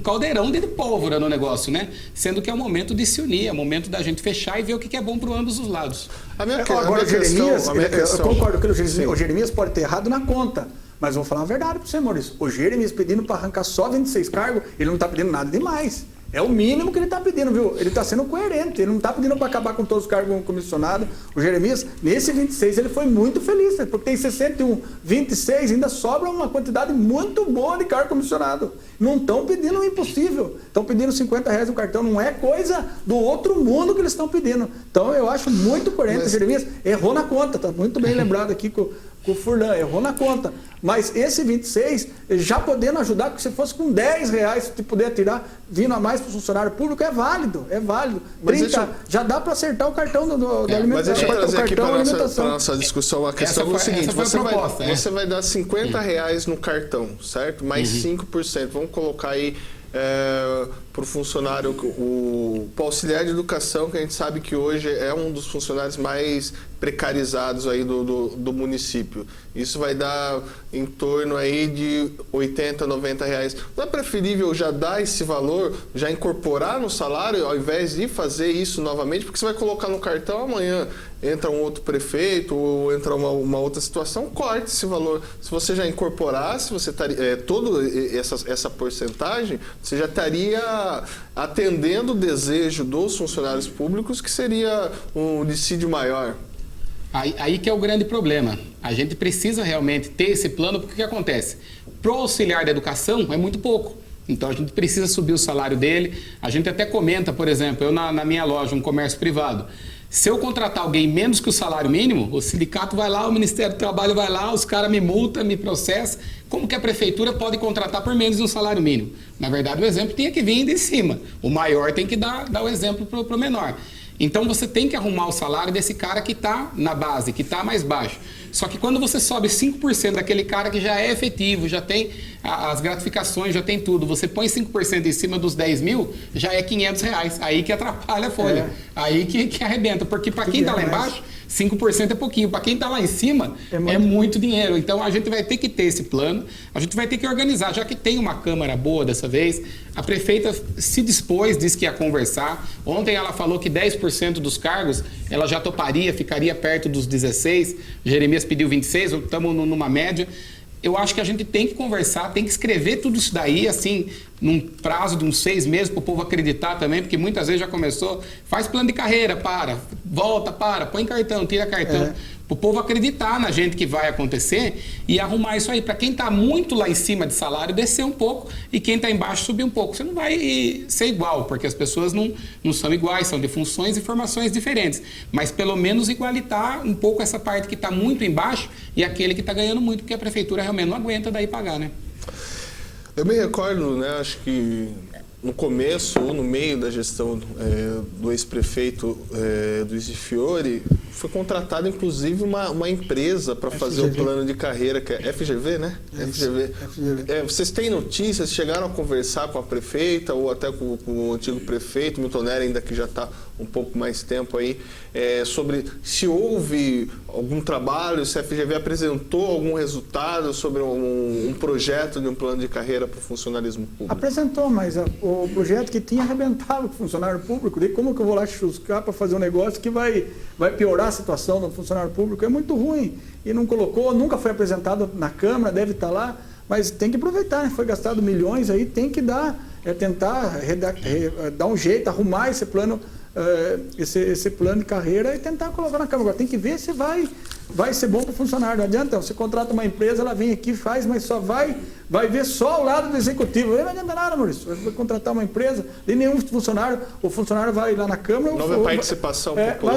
caldeirão de pólvora no negócio, né? Sendo que é o momento de se unir, é o momento da gente fechar e ver o que é bom para ambos os lados. Agora, o Jeremias, eu concordo que o Jeremias pode ter errado na conta, mas vou falar a verdade para você, Maurício. O Jeremias pedindo para arrancar só 26 cargos, ele não está pedindo nada demais. É o mínimo que ele está pedindo, viu? Ele está sendo coerente, ele não está pedindo para acabar com todos os cargos comissionados. O Jeremias, nesse 26, ele foi muito feliz, porque tem 61, 26, ainda sobra uma quantidade muito boa de cargo comissionado. Não estão pedindo o impossível, estão pedindo R$50 no cartão, não é coisa do outro mundo que eles estão pedindo. Então eu acho muito coerente. O Jeremias errou na conta, está muito bem lembrado aqui com o Furlan, errou na conta. Mas esse 26, já podendo ajudar, porque se fosse com R$10, se puder tirar, vindo a mais para o funcionário público, é válido, é válido. 30, já dá para acertar o cartão do alimentação. Mas deixa eu trazer aqui para a nossa discussão. A questão é o seguinte, você vai dar R$50 no cartão, certo? Mais 5%. Vamos colocar aí para o funcionário, o auxiliar de educação, que a gente sabe que hoje é um dos funcionários mais precarizados aí do município. Isso vai dar em torno aí de R$80, R$90. Não é preferível já dar esse valor, já incorporar no salário, ao invés de fazer isso novamente? Porque você vai colocar no cartão, amanhã entra um outro prefeito ou entra uma outra situação, corte esse valor. Se você já incorporasse, você toda essa porcentagem, você já estaria atendendo o desejo dos funcionários públicos, que seria um dissídio maior. Aí que é o grande problema. A gente precisa realmente ter esse plano, porque o que acontece? Pro auxiliar da educação é muito pouco. Então a gente precisa subir o salário dele. A gente até comenta, por exemplo, eu na minha loja, um comércio privado, se eu contratar alguém menos que o salário mínimo, o sindicato vai lá, o Ministério do Trabalho vai lá, os caras me multam, me processam. Como que a prefeitura pode contratar por menos de um salário mínimo? Na verdade, o exemplo tinha que vir de cima. O maior tem que dar o exemplo para o menor. Então você tem que arrumar o salário desse cara que está na base, que está mais baixo. Só que quando você sobe 5% daquele cara que já é efetivo, já tem as gratificações, já tem tudo, você põe 5% em cima dos 10 mil, já é R$500. Aí que atrapalha a folha. Aí que arrebenta. Porque para quem está lá embaixo, 5% é pouquinho. Para quem está lá em cima, é muito dinheiro. Então a gente vai ter que ter esse plano, a gente vai ter que organizar. Já que tem uma Câmara boa dessa vez, a prefeita se dispôs, disse que ia conversar. Ontem ela falou que 10% dos cargos ela já toparia, ficaria perto dos 16%. Jeremias pediu 26%, estamos numa média. Eu acho que a gente tem que conversar, tem que escrever tudo isso daí, assim, num prazo de uns 6 meses, para o povo acreditar também, porque muitas vezes já começou, faz plano de carreira, volta, põe cartão, tira cartão. Para o povo acreditar na gente que vai acontecer e arrumar isso aí. Para quem está muito lá em cima de salário, descer um pouco, e quem está embaixo subir um pouco. Você não vai ser igual, porque as pessoas não são iguais, são de funções e formações diferentes. Mas pelo menos igualitar um pouco essa parte que está muito embaixo e aquele que está ganhando muito, porque a prefeitura realmente não aguenta daí pagar, né? Eu me recordo, né, acho que no começo ou no meio da gestão do ex-prefeito Luiz de Fiore, foi contratada inclusive uma empresa para fazer o plano de carreira, que é FGV, né? FGV. Vocês têm notícias, chegaram a conversar com a prefeita ou até com o antigo prefeito, Milton Nery, ainda que já está um pouco mais tempo aí, sobre se houve algum trabalho, se a FGV apresentou algum resultado sobre um projeto de um plano de carreira para o funcionalismo público? Apresentou, mas o projeto que tinha arrebentava com o funcionário público. Daí como que eu vou lá chuscar para fazer um negócio que vai piorar a situação do funcionário público? É muito ruim. E não colocou, nunca foi apresentado na Câmara, deve estar lá, mas tem que aproveitar, né? Foi gastado milhões aí, tem que tentar dar um jeito, arrumar esse plano, esse plano de carreira e tentar colocar na Câmara. Agora tem que ver se vai ser bom para o funcionário. Não adianta, você contrata uma empresa, ela vem aqui, faz, mas só vai ver só o lado do executivo. Não adianta nada, Maurício. Você vai contratar uma empresa, nem nenhum funcionário, o funcionário vai lá na Câmara... Nova participação popular.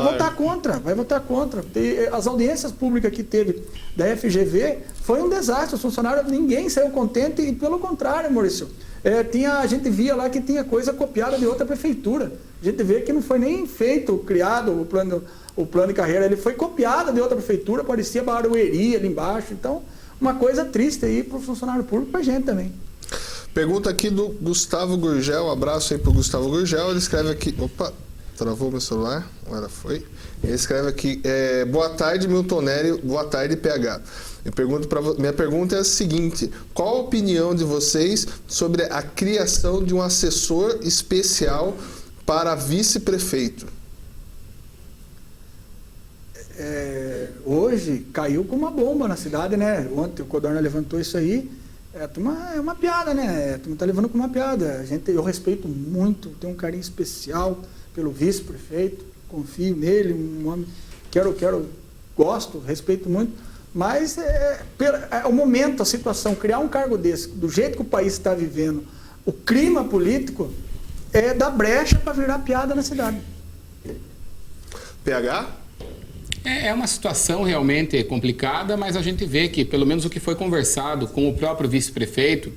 Vai votar contra. As audiências públicas que teve da FGV foi um desastre. Os funcionários, ninguém saiu contente e pelo contrário, Maurício. A gente via lá que tinha coisa copiada de outra prefeitura. A gente vê que não foi nem criado o plano de carreira, ele foi copiado de outra prefeitura, parecia Barueri ali embaixo. Então, uma coisa triste aí para o funcionário público e para a gente também. Pergunta aqui do Gustavo Gurgel, um abraço aí para o Gustavo Gurgel, ele escreve aqui, travou meu celular, agora foi. Ele escreve aqui, boa tarde Milton Nery, boa tarde PH. Minha pergunta é a seguinte, qual a opinião de vocês sobre a criação de um assessor especial para vice-prefeito? Hoje caiu como uma bomba na cidade, né? Ontem o Codorna levantou isso aí. É uma piada, né? A turma está levando como uma piada. Eu respeito muito, tenho um carinho especial pelo vice-prefeito, confio nele, um homem, gosto, respeito muito. Mas o momento, a situação, criar um cargo desse, do jeito que o país está vivendo, o clima político, dá brecha para virar piada na cidade. PH? É uma situação realmente complicada, mas a gente vê que, pelo menos o que foi conversado com o próprio vice-prefeito,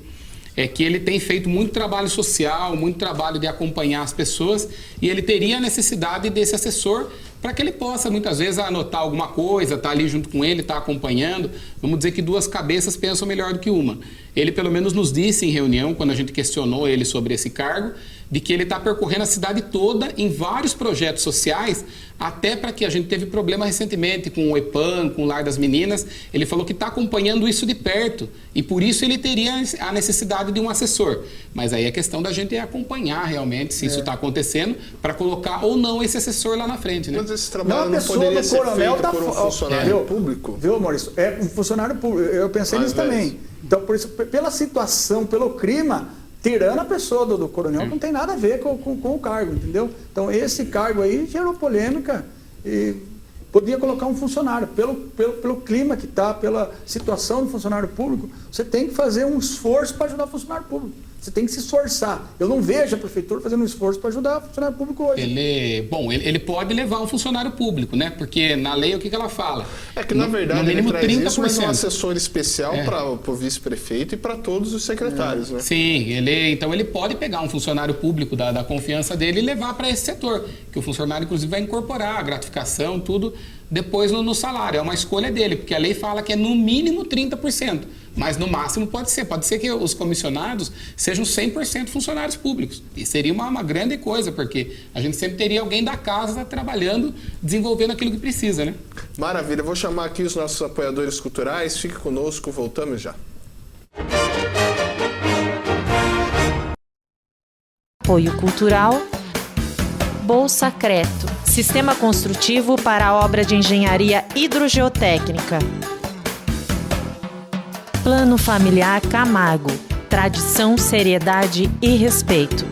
é que ele tem feito muito trabalho social, muito trabalho de acompanhar as pessoas, e ele teria a necessidade desse assessor para que ele possa, muitas vezes, anotar alguma coisa, estar ali junto com ele, estar acompanhando. Vamos dizer que duas cabeças pensam melhor do que uma. Ele, pelo menos, nos disse em reunião, quando a gente questionou ele sobre esse cargo, de que ele está percorrendo a cidade toda em vários projetos sociais, até para que a gente teve problema recentemente com o EPAM, com o Lar das Meninas. Ele falou que está acompanhando isso de perto e por isso ele teria a necessidade de um assessor. Mas aí a questão da gente é acompanhar realmente se isso está acontecendo para colocar ou não esse assessor lá na frente, né? Mas esse trabalho não poderia ser feito por um funcionário público? Viu, Maurício? É um funcionário público. Eu pensei nisso também. Então, por isso, pela situação, pelo clima, tirando a pessoa do coronel, não tem nada a ver com o cargo, entendeu? Então, esse cargo aí gerou polêmica e podia colocar um funcionário. Pelo clima que está, pela situação do funcionário público, você tem que fazer um esforço para ajudar o funcionário público. Você tem que se esforçar. Eu não vejo a prefeitura fazendo um esforço para ajudar o funcionário público hoje. Ele pode levar um funcionário público, né? Porque na lei o que ela fala? É que, na verdade, no mínimo ele traz 30%. isso, mas é um assessor especial para o vice-prefeito e para todos os secretários, né? Sim, então ele pode pegar um funcionário público da confiança dele e levar para esse setor, que o funcionário, inclusive, vai incorporar a gratificação, tudo, depois no salário. É uma escolha dele, porque a lei fala que é no mínimo 30%. Mas no máximo pode ser que os comissionados sejam 100% funcionários públicos. E seria uma grande coisa, porque a gente sempre teria alguém da casa trabalhando, desenvolvendo aquilo que precisa, né? Maravilha, vou chamar aqui os nossos apoiadores culturais, fique conosco, voltamos já. Apoio Cultural, Bolsa Creto, Sistema Construtivo para a obra de engenharia hidrogeotécnica. Plano Familiar Camargo, tradição, seriedade e respeito.